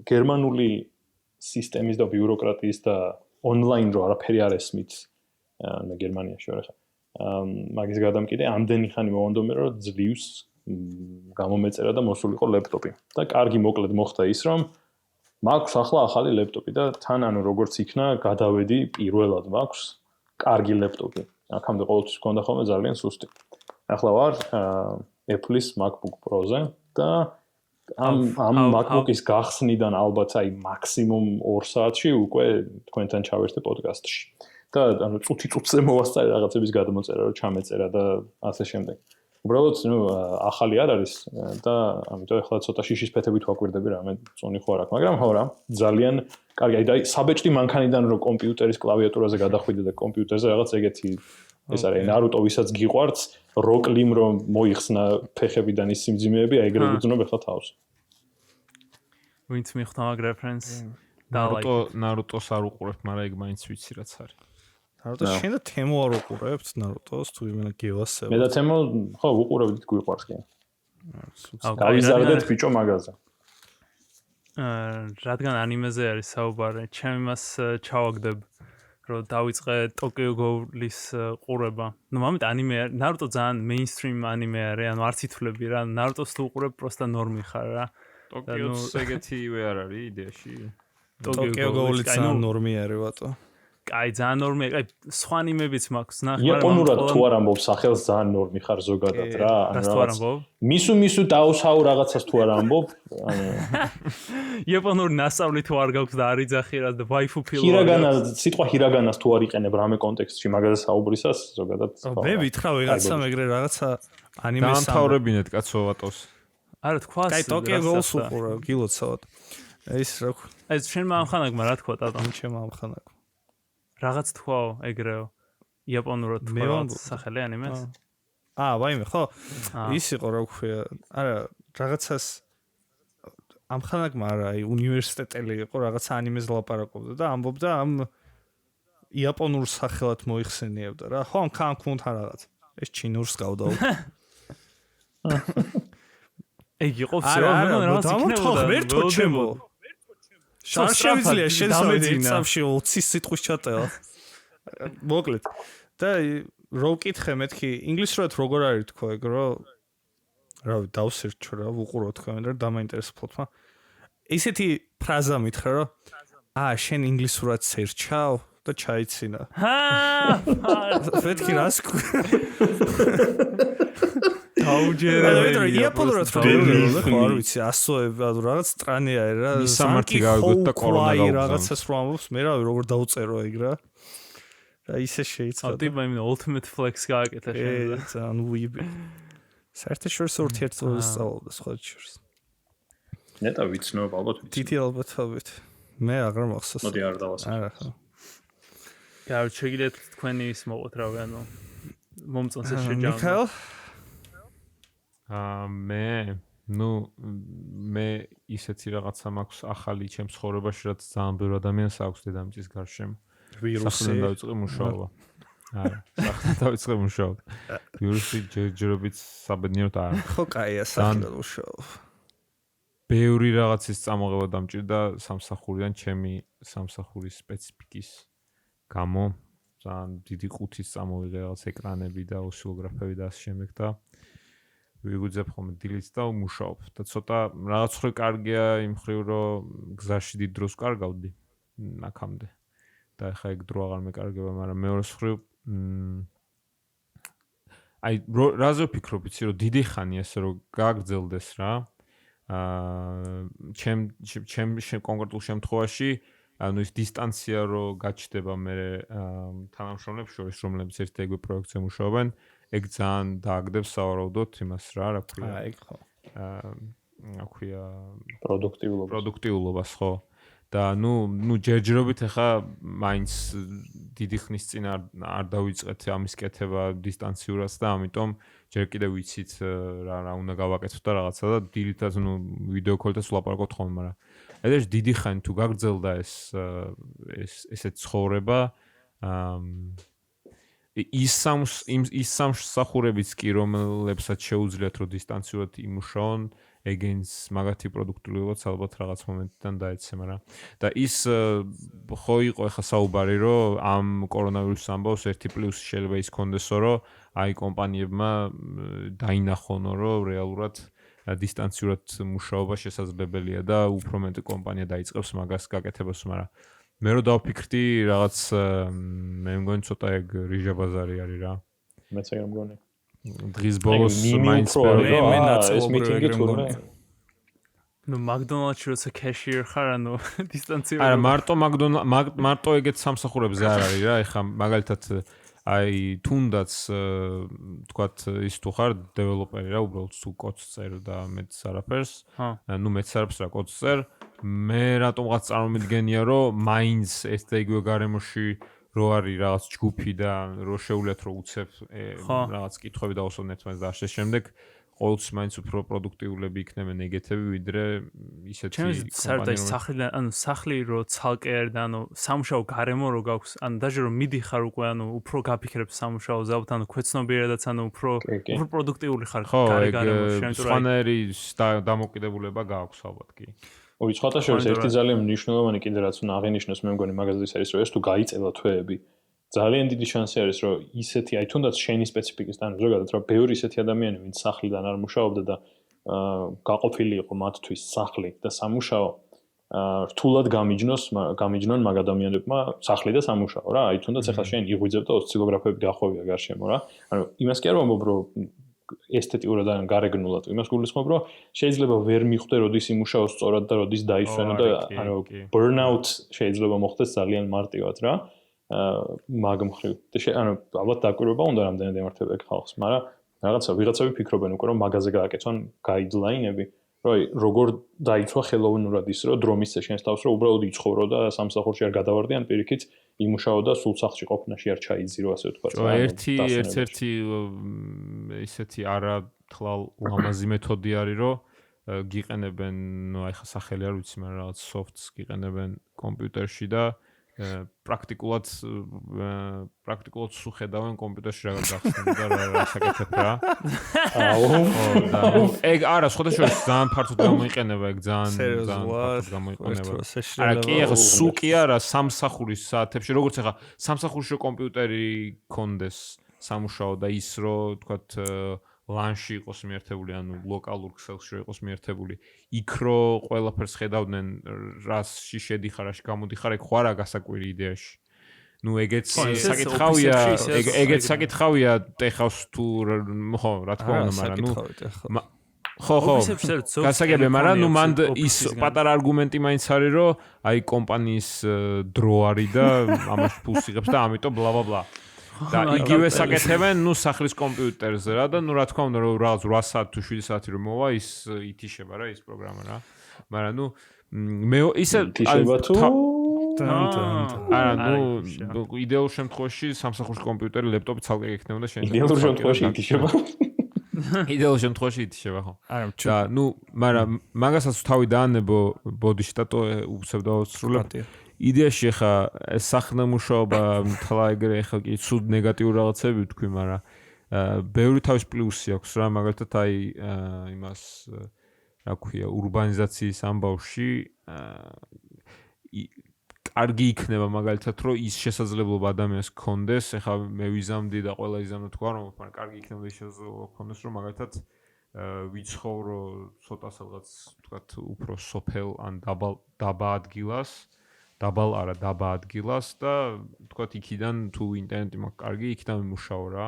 გერმანული სისტემის და ბიუროკრატიის და ონლაინ რო არაფერი არ ესმით მე გერმანიაში ვარ ხა მაგის გადამკიდე ამდენი ხანი მოვანდომე რომ ძლივს გამომეწერა და მოსულიყო ლეპტოპი და კარგი მოკლედ მოხდა ის რომ მაქვს ახლა ახალი ლეპტოპი და თან ანუ როგორც იქნა გადავედი პირველად მაქვს კარგი ლეპტოპი აქამდე ყოველთვის მქონდა ხოლმე ძალიან სუსტი ახლა ვარ Apple-ის MacBook Pro-ზე და ამ MacBook-ის გახსნიდან ალბათ აი მაქსიმუმ 2 საათში უკვე თქვენთან ჩავერთე პოდკასტში და ანუ წუთი-წუთზე მოვასწარე რაღაცების გადმოწერა რომ ჩამეწერა და ასე შემდეგ უბრალოდ ახალი არ არის და ამიტომ ახლა ცოტა შიშის ფეთებით ვაკვირდები რამე წონი ხო არ აქვს მაგრამ ხო რა ძალიან კარგი აი საბეჭდი მანქანიდან რომ კომპიუტერის კლავიატურაზე გადახვიდე და კომპიუტერზე რაღაც ეგეთი ეს არის ნარუტო ვისაც გიყვართ როკლიმ რომ მოიხსნა ფეხებიდან ის სიმძიმეები აი ეგრე ვიძნობ ახლა თავს ვინც მიხდა მაგ რეფერენს ნარუტოს არ უყურებთ მაგრამ ეგ მაინც ვიცი რაც არის ნარუტო შენ და თემო არ უყურებთ ნარუტოს თუ იმენა გევასება მე და თემო ხო უყურებდით გვიყვარს კი გავიზარდეთ ბიჭო მაგაზე რადგან ანიმეზე არის საუბარი ჩემ იმას ჩავაგდებ რომ დავიწყე ტოკიო გოულის ყურება ნუ მომენტ ანიმე ნარუტო ძალიან მეინსტრიმ ანიმე არის ანუ არც ითვლები რა ნარუტოს თუ უყურებ პროსტა ნორმი ხარ რა ტოკიოს ეგეთივე არ არის იდეაში ტოკიო გოული ძალიან ნორმი არის ვატო აი ძალიან ნორმი აი სხვა ანიმებიც მაქვს ნახე იაპონურად თუ არ ამბობ სახელს ძალიან ნორმი ხარ ზოგადად რა ანუ მისუ დაუსაუ რაღაცას თუ არ ამბობ ანუ იაპონური ნასწავლი თუ არ გაქვს და არ იძახი რა და ვაიფუ ფილმ ჰირაგანა სიტყვა ჰირაგანას თუ არ იყენებ რამე კონტექსტში მაგაზე საუბრისას ზოგადად მე ვითხრა ვიღაცა მეგრე რაღაცა ანიმეს დამთავრებინეთ კაცო ვატოს არა თქვა აი ტოკიო გოულს უყურე გილოცავთ ის რა აი შენ ამხანაგმა რა თქვა ტატო ჩემ ამხანაგ რაღაც თქვაო ეგრეო იაპონურად თქვა სახელი ანიმეს ვაიმე ხო ის იყო რა ქვია არა რაღაცას ამხანაგმა არა აი უნივერსიტეტელი იყო რაღაცა ანიმეს ლაპარაკობდა და ამბობდა ამ იაპონურ სახელად მოიხსენიებდა რა ხო ამ კანკუნთან რაღაც ეს ჩინურს გავდაო ეგ იყო всё რაღაც იქნებოდა ვერთო ჩემო შევიძლია შესავედი წამში 20 სიტყვის ჩატევა მოკლედ და რო ვკითხე მეთქი ინგლისურად როგორ არის თქო ეგ რომ რავი დავსერჩო რა ვუყურო თქვენ და დამაინტერესებთ ხმა ისეთი ფრაზა მითხრა რომ შენ ინგლისურად სერჩავ და ჩაიცინა მეთქი რას აუჯერე იაპონურად ხო არ ვიცი ასოება რაღაც სტრანია რა სამართლი გაიგოთ და კორონა გავუგზავნოთ რაღაცას რო ამბობს მე რავი როგორ დავწერო ეგ რა ისე შეიცვალა ტიპა იმ ultimate flex გააკეთა შენ ძალიან უიბი საერთაშორისო ურთიერთობებს სწავლობდა სხვა შორის ნეტა ვიცნობ ალბათ თითი ალბათობით მე აღარ მახსოვს მოდი არ დავასწრებ არა ხო გავჩეგილეთ თქვენი ის მოყოთ რავი ანუ მომწონს ეს შეჯამება მიქაელ მე ისეთი რაღაცა მაქვს ახალი ჩემს ცხოვრებაში რაც ძალიან ბევრი ადამიანს აქვს დედამიწის გარშემო ვირუსი დავიწყე მუშაობა არა სახლა დავიწყე მუშაობა ვირუსი ჯერჯერობით საბედნიეროდ არა ხო კაია სახლა მუშაობა ბევრი რაღაცის წამოღება დამჭირდა სამსახურიდან ჩემი სამსახურის სპეციფიკის გამო ძალიან დიდი ყუთის წამოვიღე რაღაც ეკრანები და ოსცილოგრაფები და ასე შემდეგ და ვიგუძებ ხოლმე დილით და ვმუშაობ და ცოტა რაღაც ხრი კარგია იმ ხრივ რომ გზაში დიდ დროს კარგავდი აქამდე და ეხა ეგ დრო აღარ მეკარგება მაგრამ მეორე ხრივ აი რაზე ვფიქრობ იცი რომ დიდი ხანი ესე რომ გაგრძელდეს რა ჩემ კონკრეტულ შემთხვევაში ანუ ის დისტანცია რომ გაჩნდება მე თანამშრომლებს შორის რომლებიც ერთ ეგ პროექტზე მუშაობენ ეგ ძალიან დააგდებს სავარაუდოდ იმას რა ქვია ეგ ხო რა ქვია პროდუქტიულობას ხო და ნუ ჯერჯერობით ახლა მაინც დიდი ხნის წინ არ დავიწყეთ ამის კეთება დისტანციურად და ამიტომ ჯერ კიდევ ვიცით რა უნდა გავაკეთოთ და რაღაცა და დილითაც ვიდეო კოლით ვლაპარაკობთ ხოლმე, მაგრამ ედეში დიდი ხანი თუ გაგრძელდა ესეთ ცხოვრება ის სამსახურებიც კი რომლებსაც შეუძლიათ რომ დისტანციურად იმუშაონ ეგენს მაგათი პროდუქტიულობაც ალბათ რაღაც მომენტიდან დაეცე, მაგრამ და ის ხო იყო ახლა საუბარი რომ ამ კორონავირუსის ამბავს ერთი პლუსი შეიძლება ის კონდესო რომ აი კომპანიებმა დაინახონო რომ რეალურად დისტანციურად მუშაობა შესაძლებელია და უფრო მეტი კომპანია დაიწყებს მაგას გაკეთებას, მაგრამ მე რო დავფიქრდი რაღაც მე მგონი ცოტა ეგ რიჟა ბაზარი არის რა. მეც ეგრე მგონი. დღის ბოლოს მაინც ეს მიტინგი თურმე ნუ მაკდონალდში როცა კეშიერ ხარ ანუ დისტანციურად არა მარტო ეგეთ სამსახურებზე არ არის რა ეხა მაგალითად აი თუნდაც თქვათ ის თუ ხარ დეველოპერი რა უბრალოდ სულ კოდს წერ და მეც არაფერს ნუ მეც არაფერს რა კოდს წერ მე რატომღაც წარმომიდგენია რომ მაინც ეს და იგივე გარემოში რო არის რაღაც ჯგუფი და რო შეუძლიათ რომ უცებ რაღაც კითხვები დავუსვათ ერთმანეთს და ამ შემდეგ ყოველთვის მაინც უფრო პროდუქტიულები იქნებენ ეგეთები ვიდრე ისეთი კომპანიები სახლიდან ანუ სახლი რო ცალკე არის და ანუ სამუშაო გარემო რო გაქვს ანუ დაჟე რომ მიდიხარ უკვე ანუ უფრო გაფიქრებ სამუშაოზე ალბათ ანუ ქვეცნობიერადაც ანუ უფრო პროდუქტიული ხარ გარემოში ანუ სხვანაირი დამოკიდებულება გააქვს ალბათ კი ოი სხვათა შორის ერთი ძალიან მნიშვნელოვანი კიდე რაც უნდა აღინიშნოს მე მგონი მაგაზიის არის რომ ეს თუ გაიწევა თვეები ძალიან დიდი შანსი არის რომ ისეთი აი თუნდაც შენი სპეციფიკის და ზოგადად რა ბევრი ისეთი ადამიანი ვინც სახლიდან არ მუშაობდა და გაყოფილი იყო მათთვის სახლი და სამუშაო რთულად გამიჯნონ მაგ ადამიანებმა სახლი და სამუშაო რა აი თუნდაც ახლა შენ იღვიძებ და ოსცილოგრაფები გახვევია გარშემო რა ანუ იმას კი არ ვამბობ რომ ესთეტიურად ან გარეგნულად იმას გულისხმობ რომ შეიძლება ვერ მიხვდე როდის იმუშაო სწორად და როდის დაისვენო და ანუ burnout შეიძლება მოხდეს ძალიან მარტივად რა მაგ მხრივ და ანუ ალბათ დაკვირვება უნდა რამდენად ემართება ეგ ხალხს მაგრამ ვიღაცები ფიქრობენ უკვე რომ მაგაზე გააკეთონ გაიდლაინები რომ როგორ დაიცვა ხელოვნურად ის რომ დრო მისცე შენს თავს რომ უბრალოდ იცხოვრო და სამსახურში არ გადავარდიან პირიქით იმუშაო და სულ სახლში ყოფნაში არ ჩაიძირო ასე ვთქვათ ერთი ისეთი არათლალ ლამაზი მეთოდი არის რომ გიყენებენ ნუ აი ხა სახელი არ ვიცი მაგრამ რაღაც soft-ს გიყენებენ კომპიუტერში და პრაქტიკულად სუხედავენ კომპიუტერში რა გახსნები და რა საკეთებ რა. ეგ არა სხვათა შორის ძალიან ფართოდ გამოიყენება ეგ ძალიან ფართოდ გამოიყენება. არა კი ახლა სულ კი არა სამსახურის საათებში როგორც ახლა სამსახურში კომპიუტერი კონდეს სამუშაო და ის რო თქვათ ლანში იყოს მიერთებული ანუ ლოკალურ ქსელში იყოს მიერთებული იქ რო ყველაფერს ხედავდნენ რასში შედიხარ რაში გამოდიხარ ეგ ხო არა გასაკვირი იდეაში ნუ ეგეც საკითხავია ტეხავს თუ ხო რა თქმა უნდა მაგრამ ნუ ხო გასაგებია მაგრამ ნუ მანდ ის პატარა არგუმენტი მაინც არის რომ აი კომპანიის დრო არის და ამას ფულს იღებს და ამიტომ ბლა ბლა ბლა და იგივე საკეთებენ ნუ სახლის კომპიუტერზე რა და ნუ რა თქმა უნდა რომ რაღაც 8 საათი თუ 7 საათი რომ მოვა ის ითიშება რა ის პროგრამა რა მაგრამ ნუ მე ისე ითიშება თუ არა ნუ იდეალურ შემთხვევაში სამსახურში კომპიუტერი ლეპტოპი ცალკე იქნება და შენ იდეალურ შემთხვევაში ითიშება იდეალურ შემთხვევაში ითიშება ხო და ნუ მაგრამ მაგასაც თავი დაანებო ბოდიში და უცებ დავსრულებ იდეაში ხა სახნამუშაობა თლა ეგრე ხა კი ცუდ ნეგატიურ რაღაცები თქვი, მაგრამ ბევრი თავის პლუსი აქვს რა, მაგალითად აი იმას რა ქვია, ურბანიზაციის ამბავში კარგი იქნება მაგალითად რომ ის შესაძლებლობა ადამიანს გქონდეს, ხა მე ვიზამდი და ყველა იზამდა თქვა რომ მაგრამ კარგი იქნება ის შესაძლებლობა გქონდეს რომ მაგალითად ვიცხოვრო ცოტა სადღაც თქვათ უფრო სოფელ ან დაბა ადგილას და თქვათ იქიდან თუ ინტერნეტი მაქვს კარგი, იქიდან მიმუშაო რა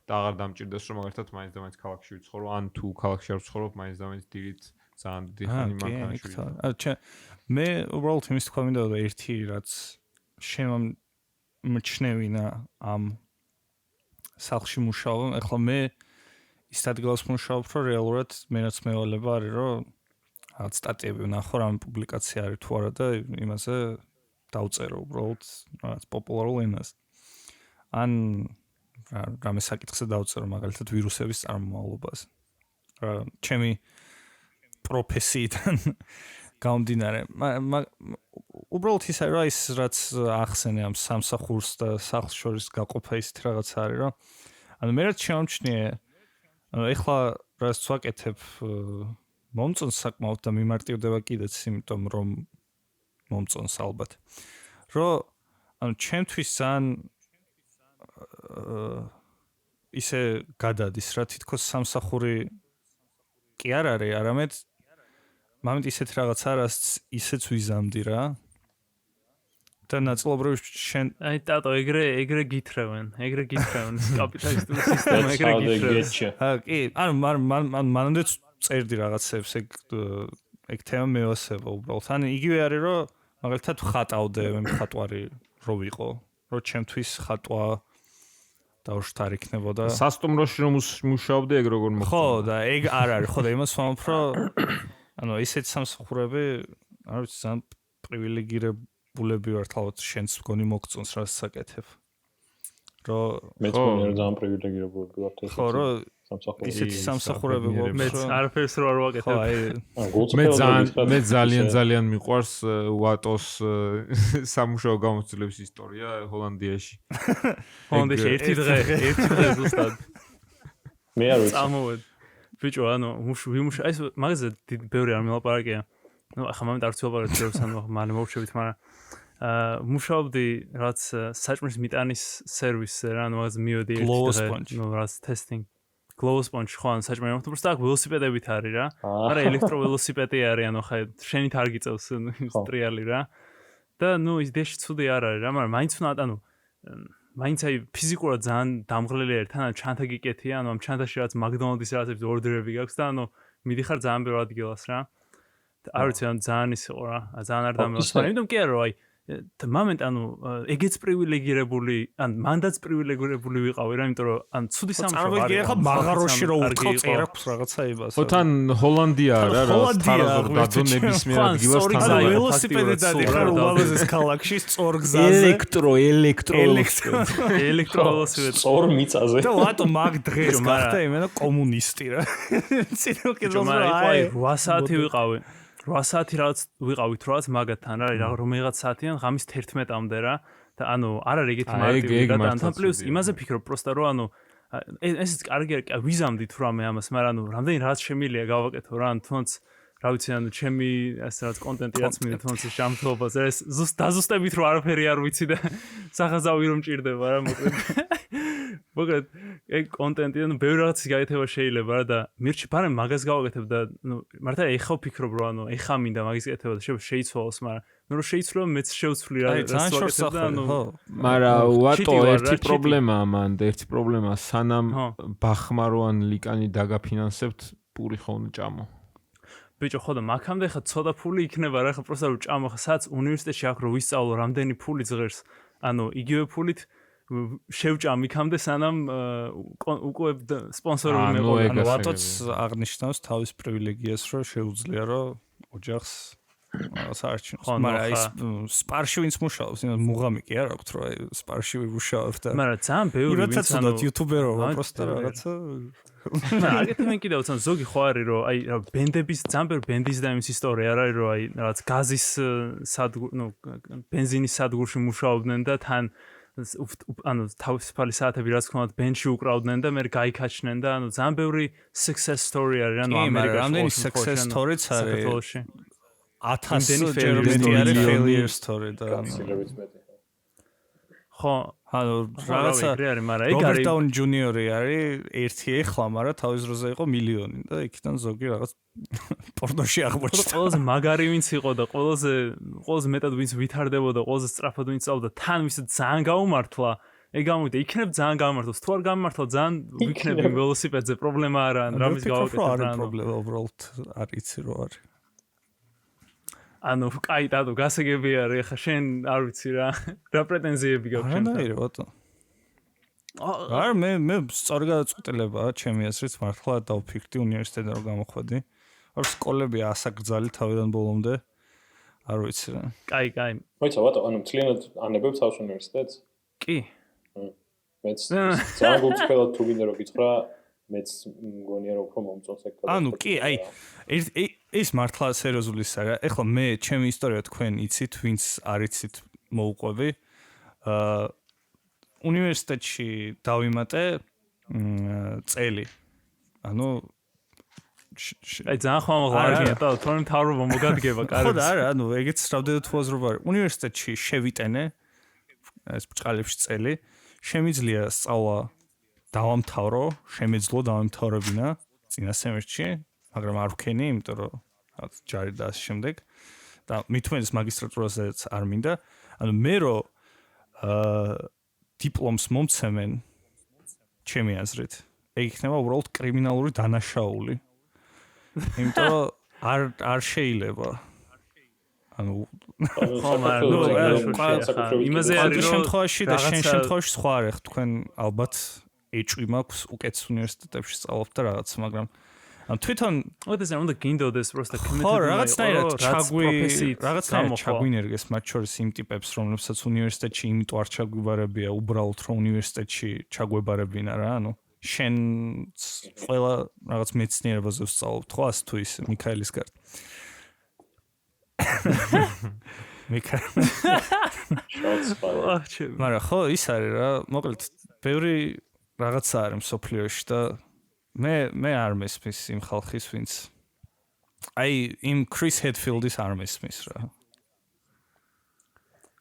და აღარ დამჭირდეს რომ მაგალითად მაინც და მაინც ქალაქში ვიცხოვრო, ან თუ ქალაქში არ ვიცხოვრო, მაინც და მაინც დილით ძალიან დიდი ხანი მანქანაში. მე უბრალოდ იმის თქვა მინდა და ერთი რაც შემომჩნევინა ამ სახლში მუშაობამ, ახლა მე ის ადგილას მუშაობ, რომ რეალურად მერაც მევალება არის რომ რაღაც სტატიები ვნახო, რამე პუბლიკაცია არის თუ არა და იმაზე დავწერო უბრალოდ რაღაც პოპულარულ ენას. ან რამე საკითხზე დავწერო მაგალითად ვირუსების წარმომავლობაზე. რა ჩემი პროფესიიდან გამომდინარე. უბრალოდ ისე რა ის რაც ახსენე ამ სამსახურს და სახლს შორის გაყოფა ისეთ რაღაც არის, რომ ანუ მე რაც შემჩნიე, ანუ ეხლა რაც ვაკეთებ მომწონს საკმაოდ და მიმარტივდება კიდეც, იმიტომ რომ მომწონს ალბათ. რომ ანუ ჩემთვის ძალიან ისე გადადის რა თითქოს სამსახური კი არ არის, არამედ მომენტ ისეთ რაღაც არას ისეც ვიზამდი რა. და ნაწილობრივ შენ აი ტატო ეგრე გითხრევენ კაპიტალისტური სისტემა ეგრე გითხრევენ. კი, ანუ მანამდე წერდი რაღაცებს ეგ თემა მევასება უბრალოდ. ან იგივე არის რომ მაგალითად ხატავდე მე მხატვარი რო ვიყო, რომ ჩემთვის ხატვა დაუშვათ არ იქნებოდა. სასტუმროში რომ მუშაობდი ეგ როგორ მოხდა? ხო, და ეგ არ არის. ხო და იმას ვამბობ, რომ ანუ ისეთ სამსახურები, არ ვიცი, ძალიან პრივილეგირებულები ვართ, ალბათ შენც მგონი მოგწონს რას საკეთებ. რომ მეც მგონია რომ ძალიან პრივილეგირებულები ვართ ეს. ხო, რომ ისეთი სამსახურები გვაქვს. მეც არაფერს რო არ ვაკეთებ. ხო, აი მე ძალიან მიყვარს ვატოს სამუშაო გამოცდილების ისტორია ჰოლანდიაში. ჰოლანდიაში ერთი დღე ზუსტად. მე არ ვიცი. წამოვედ. ბიჭო, ანუ ვიმუშა, ეს მაგაზე ბევრი არ მელაპარაკია. ნუ ახლა მომენტ არც ვაპარაკებ ბევრს, ანუ მალე მოვშევით, მაგრამ მუშაობდი რაც საჭმლის მიტანის სერვისზე რა, ანუ მაგაზე მივედი ერთი დღე, ნუ რაც ტესტინგ. Glow sponge ხო ან საჭმელი მოხდა, просто აქ ველოსიპედებით არის რა. არა ელექტროველოსიპედი არის, ანუ ხა შენით არ გიწევს ტრიალი რა. და ნუ იდეაში ცუდი არ არის რა, მაგრამ მაინც უნდა ანუ მაინც აი ფიზიკურად ძალიან დამღლელი არის, თან ჩანთა გიკეთია, ანუ ამ ჩანთაში რაც მაკდონალდის რაღაცების ორდერები გაქვს და ანუ მიდიხარ ძალიან ბევრ ადგილას რა. არ ვიცი, ანუ ძალიან ის იყო რა, ძალიან არ დამელოსა. იმიტომ კი არა რომ აი მომენტ ანუ ეგეც პრივილეგირებული, ან მანდაც პრივილეგირებული ვიყავი რა, იმიტომ რომ ან ცუდი სამშობლო არის. წარმოგიდგენთ ხა მაღაროში რო უთხოვ წერაქვს რაღაცა იმას. ხო თან ჰოლანდია რა, თარაზულ დადონებისმიერ ადგილას თან ველოსიპედით დადიხარ ულამაზეს ქალაქში სწორგზაზე. ელექტროველოსიპედი. სწორ მიწაზე. და ვატო მაგ დღეს გახდა იმენა კომუნისტი რა. ცინო კიდევ აი 8 საათი ვიყავი. 8 საათი რაღაც ვიყავით რაღაც მაგათთან რა, რომელიღაც საათიან ღამის 11-მდე რა და ანუ არ არის ეგეთი მარტივი და თან პლუს იმაზე ფიქრობ პროსტა რომ ანუ ესეც კარგი არის, ვიზამდით რამე ამას, მაგრამ ანუ რამდენი რაღაც შემილია გავაკეთო რა, ანუ თუნდაც რა ვიცი, ანუ ჩემი ასე რაღაც კონტენტი რაც მინდა თუნდაც შემთხვევაზე ეს დაზუსტებით რომ არაფერი არ ვიცი და სახაზავი რომ მჭირდება რა, მოკლედ ეგ კონტენტი ანუ ბევრი რაღაცის გაეთება შეიძლება რა და მირჩი პარემ მაგას გავაკეთებ და ნუ მართლა ეხა ვფიქრობ რომ ანუ ეხა მინდა მაგის კეთება და შეიცვალოს, მაგრამ ნუ რომ შეიცვალო მეც შევცვლი რა და ანუ მაგრამ ვატო ერთი პრობლემაა მან და ერთი პრობლემაა სანამ ბახმაროვან ლიკანი დაგაფინანსებთ პური ხომ ჭამო. ბიჭო, ხო და მაგამდე ხა ცოტა ფული იქნება რა, ხა პროსტა რომ ჭამო, ხა სადაც უნივერსიტეტში აქ რო ვისწავლო რამდენი ფული ძლიერს, ანუ იგივე ფულით შევჭამ იქამდე სანამ უკვე სპონსორები მეყო. ანუ ვატოც აღნიშნავს თავის პრივილეგიას, რომ შეუძლია რომ ოჯახს რაღაც არჩინოს. მაგრამ ის სპარში ვინც მუშაობს, იმას მუღამი კი არ აქვს, რომ აი სპარში ვიმუშაებ და მაგრამ ძალიან ბევრი ვინც ანუ იუთუბერობა პროსტა რაღაცა. აგეთმენ კიდევ თან ზოგი ხო არის რომ აი ბენდების ძალიან ბევრი ბენდის და იმის ისტორია არის რომ აი რაღაც გაზის ბენზინის სადგურში მუშაობდნენ და თან ანუ თავისუფალი საათები რაც ქონდათ ბენდში უკრავდნენ და მე გაიქაჩნენ და ანუ ძალიან ბევრი success story არის ანუ ამერიკაში. რამდენი success story-ც არის 1000 ჯერ მეტი არის failure story და ხო ანუ რაღაცა Robert Downey Jr. არის ერთი ეხლა, მაგრამ თავის დროზე იყო მილიონი და იქიდან ზოგი რაღაც პორნოში აღმოჩნდა. ყველაზე მაგარი ვინც იყო და ყველაზე მეტად ვინც ვითარდებოდა, ყველაზე სწრაფად ვინც წავდა, თან ვის ძალიან გაუმართლა. ეგ გამოვიდა, იქნებ ძალიან გამართლოს. თუ არ გამართლა, ძალიან ვიქნები ველოსიპედზე, პრობლემა არა, რამის გავაკეთებ რა. არა პრობლემა, უბრალოდ არ იცი რო არის. ანუ კაი ტატო გასაგები არის, ხა შენ არ ვიცი რა პრეტენზიები გაქვს შენთან. არანაირი ბატონო. არ მე სწორი გადაწყვეტილებაა ჩემი აზრით, მართლა დავფიქრდი უნივერსიტეტიდან რომ გამოხვედი. არ სკოლები ასაკრძალი თავიდან ბოლომდე. არ ვიცი რა. კაი. მოიცა ბატონო, ანუ მთლიანად ანებებ თავს უნივერსიტეტს? კი. მეც ძალიან გულწრფელად თუ გინდა რომ გითხრა მეც მგონია რომ უფრო მომწონს ეგ. ანუ კი, აი ეს მართლა სერიოზული ის არა. ეხლა მე ჩემი ისტორია თქვენ იცით, ვინც არ იცით მოუყვები. უნივერსიტეტში დავიმატე წელი. ანუ აი ძალიან ხმამაღლა და თორემ თავრობა მოგადგება კარგად. ხო და არა, ანუ ეგეც რავდედოთ უაზრობა არის. უნივერსიტეტში შევიტენე ეს ბჭყალებში წელი. შემიძლია სწავლა დავამთავრო, შემეძლო დავამთავრებინა წინა სემესტრში, მაგრამ არ ვქენი, იმიტომ რომ რაღაც ჯარი და ასე შემდეგ. და მithumedes მაგისტრატურაზეც არ მინდა. ანუ მე რო დიპლომს მომცემენ ჩემი აზრით, ეგ იქნება უბრალოდ კრიმინალური დანაშაული. იმიტომ რომ არ შეიძლება. ანუ იმაზე არის რომ შემთხვევაში და შენ შემთხვევაში სხვა არის, თქვენ ალბათ ეჭვი მაქვს უკეთ უნივერსიტეტებში სწავლობთ და რაღაც, მაგრამ ანუ თვითონ ოდესმე უნდა გინდოდეს პროსტა კომიტეტი. ხო, რაღაცნაირად ჩაგვინერგეს მათ შორის იმ ტიპებს, რომლებსაც უნივერსიტეტში იმიტომ არ ჩაგვიბარებია, უბრალოდ რომ უნივერსიტეტში ჩაგვებარებინა რა, ანუ შენ ყველა რაღაც მეცნიერებაზე ვსწავლობთ, ხო, ასე თუ ისე, მიქაელის გარდა. მიქაელ. მაგრამ ხო, ის არის რა, მოკლედ, ბევრი რაღაცა არის მსოფლიოში და მე არ მესმის იმ ხალხის, ვინც აი იმ ქრის ჰედფილდის არ მესმის რა.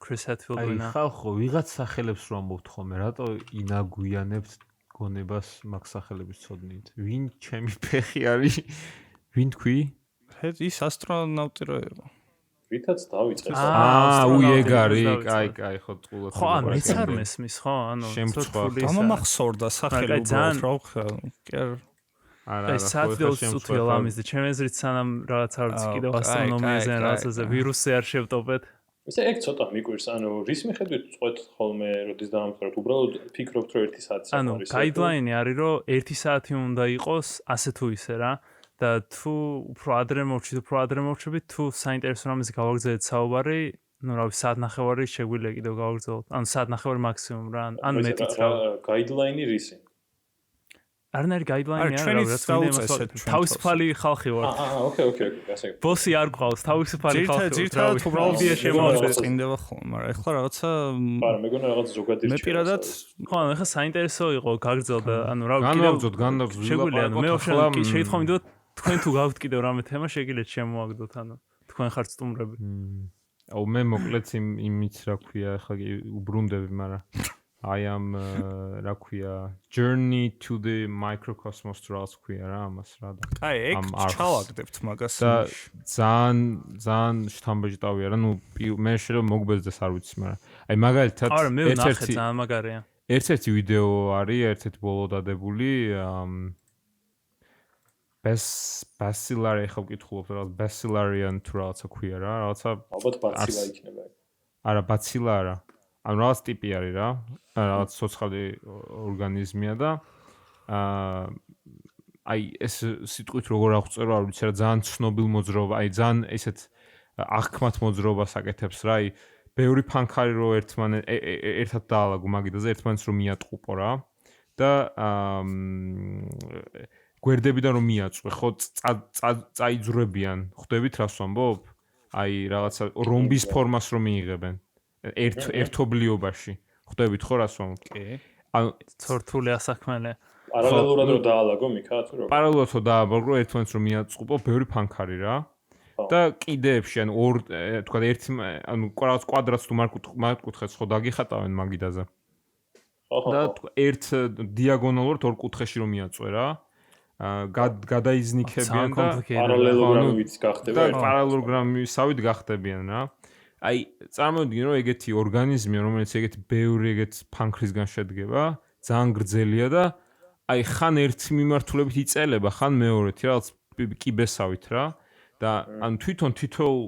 ქრის ჰედფილდი აი ხალხო, ვიღაც სახელებს რომ ამბობთ ხოლმე, რატო ინაგვიანებთ გონებას მაგ სახელების ცოდნით? ვინ ჩემი ფეხი არის? ვინ თქვი? ის ასტრონავტი რო იყო. ვითაც დავიწყეს. ეგ არის, კაი, ხო წყულად. ხო, მეც არ მესმის, ხო, ანუ შემწყვეტ. გამომახსოვრდა სახელი უბრალოდ რა ვქნა. კი არა. აი სადილს უთი ლამის და ჩემი აზრით სანამ რაღაც არ ვიცი კიდევ ასტრონომიაზე რაღაცაზე ვირუსზე არ შევტოვეთ. ესე ეგ ცოტა მიკვირს, ანუ რის მიხედვით წყვეთ ხოლმე, როდის დავამთავრეთ, უბრალოდ ფიქრობთ რომ 1 საათი ანუ გაიდლაინი არის რომ 1 საათი უნდა იყოს ასე თუ ისე რა და თუ უფრო ადრე მოვჩვით, თუ საინტერესო რამეზე გავაგრძელეთ საუბარი, ну, რავი, საათნახევარი შეგვიძლია კიდევ გავაგრძელოთ. ანუ საათნახევარი მაქსიმუმ რა, ან მეტიც რა. გაიდლაინი რისი? არნაირი გაიდლაინი არა, რაც თავისუფალი ხალხი ვარ. ოკეი, გასაგებ. ბოსი არ გყავს, თავისუფალი ხალხი. ძირითადად უბრალოდ იდეა შემოვიდეს. წინდება ხოლმე, მაგრამ ეხლა რაღაცა არა, მეგონა რაღაც ზოგადი რჩევა. მე პირადად, ხო, ეხლა საინტერესო იყო გაგრძელდა, ანუ რავი, განავზოთ. შეგვიძლია, მე ვშენ შეიძლება მიდოთ თქვენ თუ გავთ კიდევ რამე თემა, შეგიძლიათ შემოაგდოთ, ანუ თქვენ ხართ სტუმრები. აუ მე მოკლედ იმით რა ქვია, ეხლა უბრუნდები, მაგრამ I am რა ქვია journey to the microcosmos რას ქვია რა ამას რა და აი ეგ ჩავაგდებთ მაგას და ძალიან შთამბეჭდავია რა ნუ მე შეიძლება მოგბეზდეს არ ვიცი მაგრამ აი მაგალითად ერთ-ერთი ვიდეო არის ერთ-ერთი ბოლო დადებული Bacillary ხო ვკითხულობ რა Bacillarian თუ რაღაცა ქვია რა რაღაცა ალბათ ბაცილა იქნება არა ბაცილა არა ანუ რაღაც ტიპი არის რა რაღაც ცოცხალი ორგანიზმია და აი ეს სიტყვით როგორ აღწერო არ ვიცი რა ძალიან ცნობილ მოძრაობა აი ძალიან ესეთ აღქმათ მოძრაობას აკეთებს რა აი ბევრი ფანქარი რო ერთად დაალაგო მაგიდაზე ერთმანეთს რომ მიატყუპო რა და გვერდებიდან რომ მიაწვე ხო წაიძრებიან ხვდებით რას ვამბობ აი რაღაცა რომბის ფორმას რომ მიიღებენ ერთობლიობაში ხვდებით ხო რას ვამბობ კი ანუ ცორთული ასაქმანე პარალელურად რო დაალაგო მიქა თუ რო პარალელურად რო დააბაგრო ერთმანეთს რომ მიაწყუპო ბევრი ფანქარი რა და კიდეებში ანუ ორ თქვა ერთი ანუ რაღაც კვადრატს თუ მართკუთხედს ხო დაგიხატავენ მაგიდაზე და ერთ დიაგონალურად ორ კუთხეში რომ მიაწვე რა გადაიზნიქებიან და პარალელოგრამივით გახდება და პარალელოგრამისავით გახდებიან რა აი წარმოვიდგინე რომ ეგეთი ორგანიზმია რომელიც ეგეთი ბევრი ეგეთ ფანქრისგან შედგება ძალიან გრძელია და აი ხან ერთი მიმართულებით იწელება ხან მეორეთი რაღაც კიბესავით რა და ან თვითონ თითოეულ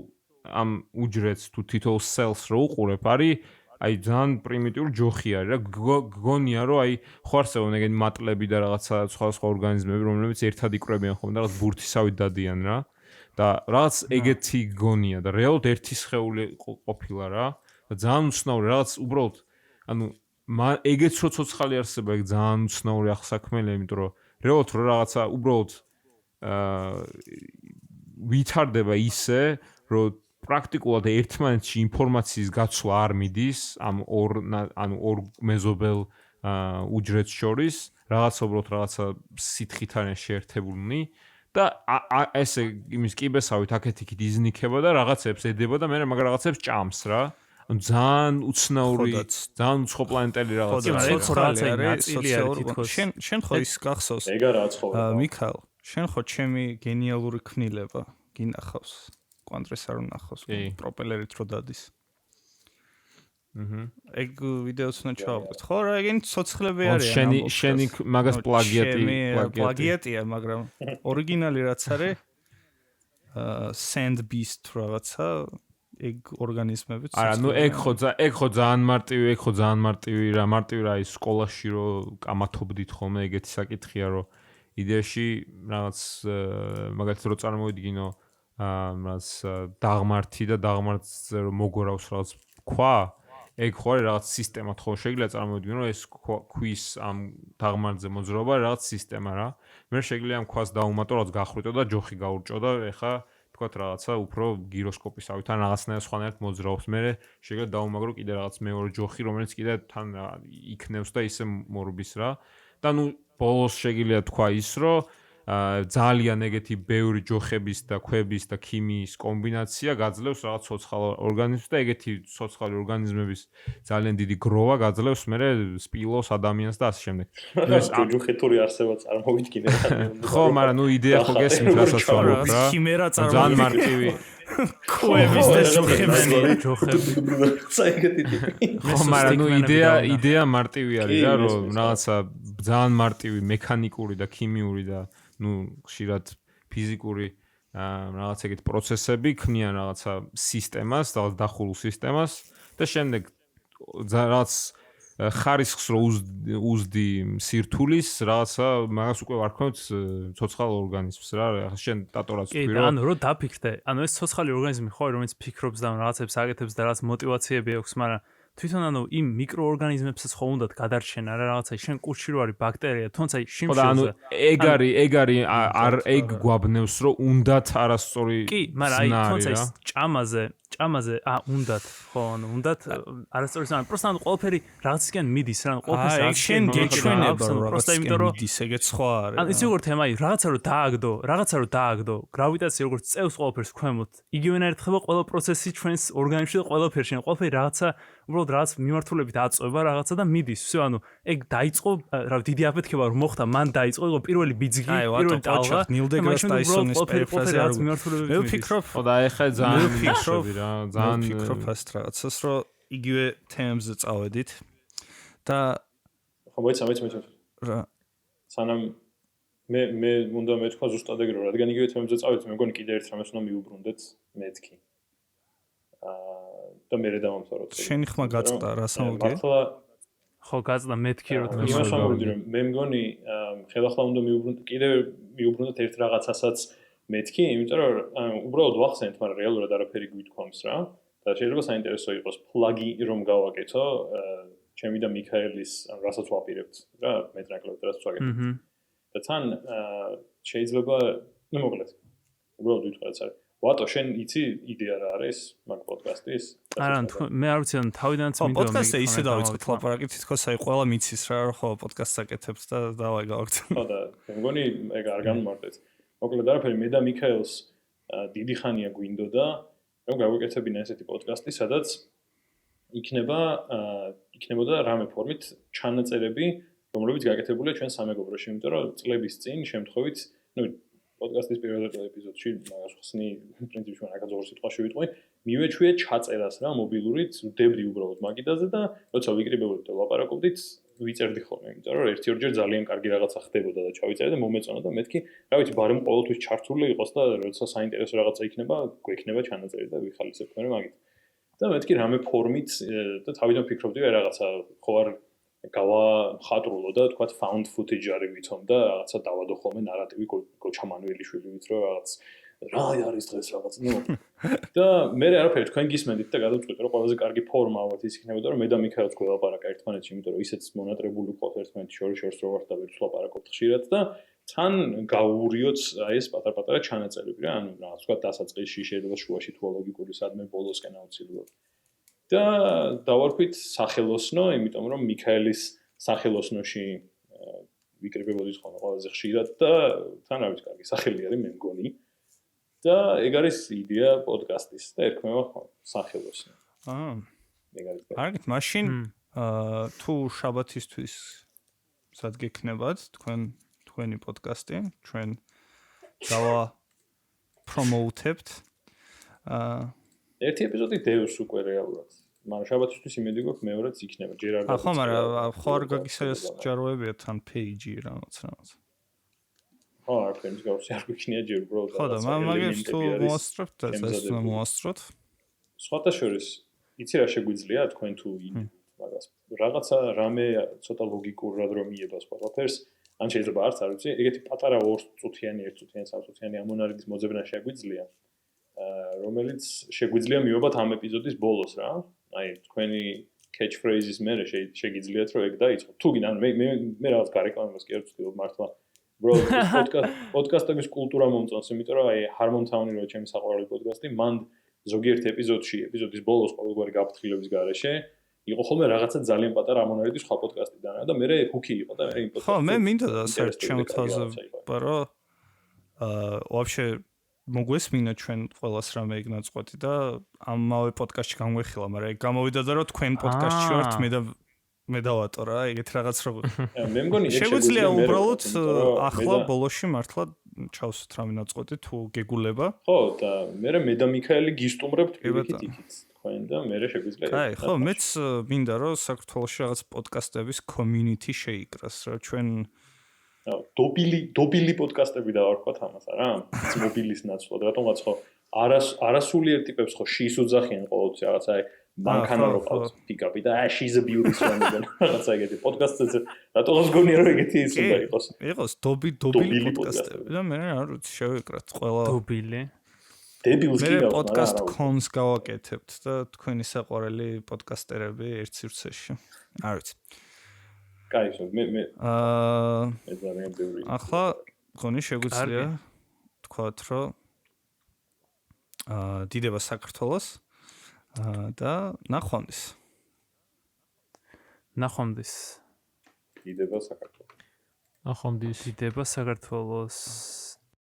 ამ უჯრედს თუ თითოეულ სელს რო უყურებ არის აი ძალიან პრიმიტიული ჯოხი არის რა გგონია რომ აი ხო არსებობენ ეგენი მატლები და რაღაცა სხვა ორგანიზმები რომლებიც ერთად იკვრებიან ხოლმე და რაღაც ბურთისავით დადიან რა და რაღაც ეგეთი გონია და რეალურად ერთი სხეული ყოფილა რა და ძალიან უცნაური რაღაც უბრალოდ ანუ ეგეც რო ცოცხალი არსება, ეგ ძალიან უცნაური ახსაქმელია, იმიტომ რომ რეალურად რო რაღაცა უბრალოდ ვითარდება ისე, რომ პრაქტიკულად ერთმანეთში ინფორმაციის გაცვლა არ მიდის ამ ორ მეზობელ უჯრედს შორის, რაღაცა სითხით არის შეერთებულნი და ესე იმის კიბესავით აქეთ-იქით იზნიქება და რაღაცებს ედება და მე მაგ რაღაცებს ჭამს რა. ანუ ძალიან უცნაური, ძალიან უცხო პლანეტელი რაღაცა. ცოცხალი არის სოციალური თითქოს. შენ ხო ის გახსოვს? ეგ არა ცხოვრება. მიქაელ, შენ ხო ჩემი გენიალური ქმნილება გინახავს? კვანტრის არ უნახავს, პროპელერით რო დადის. ეგ ვიდეოც უნდა ჩავაგდოთ. ხო, რა, ეგენი ცოცხლები არიან. შენი მაგას პლაგიატია, მაგრამ ორიგინალი რაც არის sand beast რაღაცა ეგ ორგანიზმები. არა, ნუ ეგ ხო ძალიან მარტივი რა, რა ის სკოლაში რო კამათობდით ხოლმე ეგეთი საკითხია, რომ იდეაში რაღაც მაგალითად რო წარმოვიდგინო რაღაც დაღმართი და დაღმართზე რომ მოგორავს რაღაც ქვა, ეგ ხო არის რაღაც სისტემად ხო შეიძლება წარმოვიდგინო, რომ ეს ქვის ამ დაღმართზე მოძრაობა რაღაც სისტემა რა. მე შეიძლება ამ ქვას დაუმატო, რაღაც გახრიტო და ჯოხი გაურჭო და ეხა თქვათ რაღაცა უფრო გიროსკოპისავით ან რაღაცნაირად სხვანაირად მოძრაობს. მე შეიძლება დაუმაგრო კიდე რაღაც მეორე ჯოხი, რომელიც კიდე თან იქნევს და ისე მორბის რა. და ნუ ბოლოს შეიძლება თქვა ის, რომ ძალიან ეგეთი ბევრი ჯოხების და ქვების და ქიმიის კომბინაცია გაძლევს რაღაც ცოცხალ ორგანიზმს და ეგეთი ცოცხალი ორგანიზმების ძალიან დიდი გროვა გაძლევს მე სპილოს ადამიანს და ასე შემდეგ. ეს ჯოხეთური არსება წარმოვიდგინე. ხო, მაგრამ ნუ იდეა ხო გესმით რასაც ვამბობ რა. ქიმერა ძალიან მარტივი. ქვების და ჯოხები. საერთოდ ხო, მაგრამ ნუ იდეა მარტივი არის რა, რომ რაღაცა ძალიან მარტივი მექანიკური და ქიმიური და ნუ ხშირად ფიზიკური რაღაც ეგეთ პროცესები ქმნიან რაღაცა სისტემას, რაღაც დახურულ სისტემას და შემდეგ რაღაც ხარისხს რო უზდი სირთულის რაღაცა მაგას უკვე ვარქვევთ ცოცხალ ორგანიზმს რა. შენ ტატორაც ვთქვი რომ ანუ რო დაფიქრდე, ანუ ეს ცოცხალი ორგანიზმი ხო რომელიც ფიქრობს და რაღაცებს აკეთებს და რაღაც мотиваციები აქვს, მაგრამ თვითონ ანუ იმ მიკროორგანიზმებსაც ხო უნდათ გადარჩენა რა რაღაცა შენ კურჩი რო არის ბაქტერია თუმცა შიმშილზე ანუ ეგ არის ეგ გვაბნევს რომ უნდათ არასწორი კი მაგრამ აი თუმცა ის ჭამაზე უნდათ ხო ანუ უნდათ არასწორი ზნა პროსტა ანუ ყველაფერი რაღაცისგან მიდის რა ყველაფერს აი შენ გეჩვენება რომ პროსტა მიდის ეგეც სხვა არის ანუ ის როგორ თემა აი რაღაცა რო დააგდო გრავიტაცია როგორც წევს ყველაფერს ქვემოთ იგივენაირად ხდება ყველა პროცესი ჩვენს ორგანიზმში და ყველაფერში ყველაფერი რაღაცა უბრალოდ რაღაც მიმართულებით აწובה რაღაცა და მიდის. всё, ანუ ეგ დაიწყო, რა დიდი აფეთქება რომ მოხდა, მან დაიწყო, იყო პირველი ბიძგი, პირველი ტალღა. ნილდეგრას ტაისონის პერიფრაზა არ მიმართულებით. მე ვფიქრობ, ხო და ეხა ძალიან ვფიქრობ რა, ძალიან ვფიქრობ ასეთ რაღაცას, რომ იგივე თემებზე წავედით და ხო მოიცა. რა. სანამ მე უნდა მეთქვა ზუსტად ეგრე, რადგან იგივე თემებზე წავედით, მე მგონი კიდე ერთ რამეს უნდა მიუბრუნდეთ მეთქი. და მე დავამთავროთ. შენი ხმა გაწდა რა სამოვიდი? ხო გაწდა მეთქი რო თქვი. იმას ვამბობდი რომ მე მგონი ხელახლა უნდა მიუბრუნდეთ ერთ რაღაცასაც მეთქი, იმიტომ რომ უბრალოდ ვახსენეთ, მაგრამ რეალურად არაფერი გვითქვამს რა. და შეიძლება საინტერესო იყოს ფლაგი რომ გავაკეთო ჩემი და მიქაელის რასაც ვაპირებთ რა, მეტნაკლებად რაც ვაკეთებთ. და თან შეიძლება ნუ მოკლედ უბრალოდ ვიტყვი რა ვატო შენ იცი იდეა რა არის მაგ პოდკასტის? არა, მე არ ვიცი, თავიდანაც მინდოდა. პოდკასტზე ისე დავიწყეთ ლაპარაკი, თითქოს აი ყველა მიცის რა, რომ ხო პოდკასტს აკეთებს და დავაი გავაკეთე. ხო და მე მგონი ეგ არ განმარტეთ. მოკლედ არაფერი მე და მიქაელს დიდი ხანია გვინდოდა, რომ გავაკეთებინა ესეთი პოდკასტი, სადაც იქნებოდა რამე ფორმით ჩანაწერები, რომლებიც გაკეთებულია ჩვენ სამეგობროში, იმიტომ რომ წლების წინ შემთხვევით, ნუ პოდკასტის პირველ ეპიზოდში მაგას ხსნი პრინციპში მაგას ორ სიტყვაში ვიტყვი მივეჩვია ჩაწერას რა მობილურით ვდებდი უბრალოდ მაგიდაზე და როცა ვიკრიბებოდი და ლაპარაკობდით ვიწერდი ხოლმე იმიტომ რომ ერთი-ორჯერ ძალიან კარგი რაღაცა ხდებოდა და ჩავიწერე და მომეწონა და მეთქი რა ვიცი ბარემ ყოველთვის ჩართული იყოს და როცა საინტერესო რაღაცა იქნება გვექნება ჩანაწერი და ვიხალისებ მე მაგით და მეთქი რამე ფორმით და თავიდან ფიქრობდი რაღაცა ხო არ გავახატრულო და თქვა found footage არის ვითომ და რაღაცა დავადო ხოლმე ნარატივი გოჩა მანუელიშვილი ვით რომ რაღაც რა არის დღეს რაღაც და მე არაფერი თქვენ გისმენდით და გადავწყვიტე რომ ყველაზე კარგი ფორმა ალბათ ის იქნებოდა რომ მე და მიქაელს გველაპარაკა ერთმანეთში იმიტომ რომ ისეც მონატრებული ვყავთ ერთმანეთში შორის რო ვართ და ვერც ვლაპარაკობთ ხშირად და თან გაურიოთ აი ეს პატარ-პატარა ჩანაწერები რა ანუ რაღაც თქვა დასაწყისში შეიძლება შუაში თუ ლოგიკური სადმე ბოლოსკენ აუცილებლად და დავარქვით სახელოსნო იმიტომ რომ მიქაელის სახელოსნოში ვიკრიბებოდით ხოლმე ყველაზე ხშირად და თან არის კარგი სახელი არის მე მგონი და ეგ არის იდეა პოდკასტის და ერქმევა ხოლმე სახელოსნო ეგ არის კარგით მაშინ თუ შაბათისთვის სად გექნებათ თქვენი პოდკასტი ჩვენ დავა პრომოუთებთ ერთი ეპიზოდი დევს უკვე რეალურად მაგრამ შაბათისთვის იმედი გვაქვს მეორეც იქნება ჯერ არ ხო მაგრამ ხო არ გაგისაჯეს ჯაროებია თან პეიჯი რაღაც ხო არ ფერმს გავსი არ გვიქნია ჯერ უბრალოდ ხო და მაგებს თუ მოასწრებთ და ეს მოასწროთ სხვათა შორის იცი რა შეგვიძლია თქვენ თუ მაგას რაღაცა რამე ცოტა ლოგიკურად რომ მიებას ყველაფერს ან შეიძლება არც არ ვიცი ეგეთი პატარა 2 წუთიანი 1 წუთიანი 3 წუთიანი ამონარიდის მოძებნა შეგვიძლია რომელიც შეგვიძლია მივაბათ ამ ეპიზოდის ბოლოს რა აი თქვენი catch phrases მე შეგიძლიათ რომ ეგ დაიწყო თუ გინდა მე რაღაც გარეკლამებას კი არ ვცდილობ მართლა უბრალოდ პოდკასტების კულტურა მომწონს იმიტომ რომ აი ჰარმონთაუნი რო ჩემი საყვარელი პოდკასტი მან ზოგიერთ ეპიზოდის ბოლოს ყოველგვარი გაფრთხილების გარეშე იყო ხოლმე რაღაცა ძალიან პატარა ამონარიდის სხვა პოდკასტიდან და მე ჰუკი იყო და მე იმ პოდკასტში ხო მე მინდა და შემოთავაზება რომ вообще მოგვესმინა ჩვენ ყველას რამე იქ ნაწყვეტი და ამავე პოდკასტში განვეხილა მაგრამ ეგ გამოვიდა და რომ თქვენ პოდკასტში ვართ მე და ვატო რა ეგეთ რაღაც რო მე მგონი შეგვიძლია უბრალოდ ახლა ბოლოში მართლა ჩავსვით რამე ნაწყვეტი თუ გეგულება ხო და მე და მიქაელი გისტუმრებთ პირიქით იქით თქვენ და მე შეგვიძლია აი ხო მეც მინდა რომ საქართველოში რაღაც პოდკასტების community შეიკრას რა ჩვენ დობილი პოდკასტები დავარქვათ ამას არა მობილის ნაცვლად რატომღაც ხო არასულიერ ტიპებს ხო შის უძახიან ყოველთვის რაღაც აი მანქანა რო ყავს პიკაპი და she's a beautiful woman რაღაცა ეგეთი პოდკასტზე რატომღაც გონია რომ ეგეთი ის უნდა იყოს დობილი პოდკასტები და მე არ ვიცი შევეკრათ ყველა დობილი დებილს კი მე პოდკასტ კონს გავაკეთებთ და თქვენი საყვარელი პოდკასტერები ერთ სივრცეში არ ვიცი კაი მე ახლა გონი შეგვიძლია თქვათ რომ დიდება საქართველოს და ნახვამდის დიდება საქართველოს დიდება საქართველოს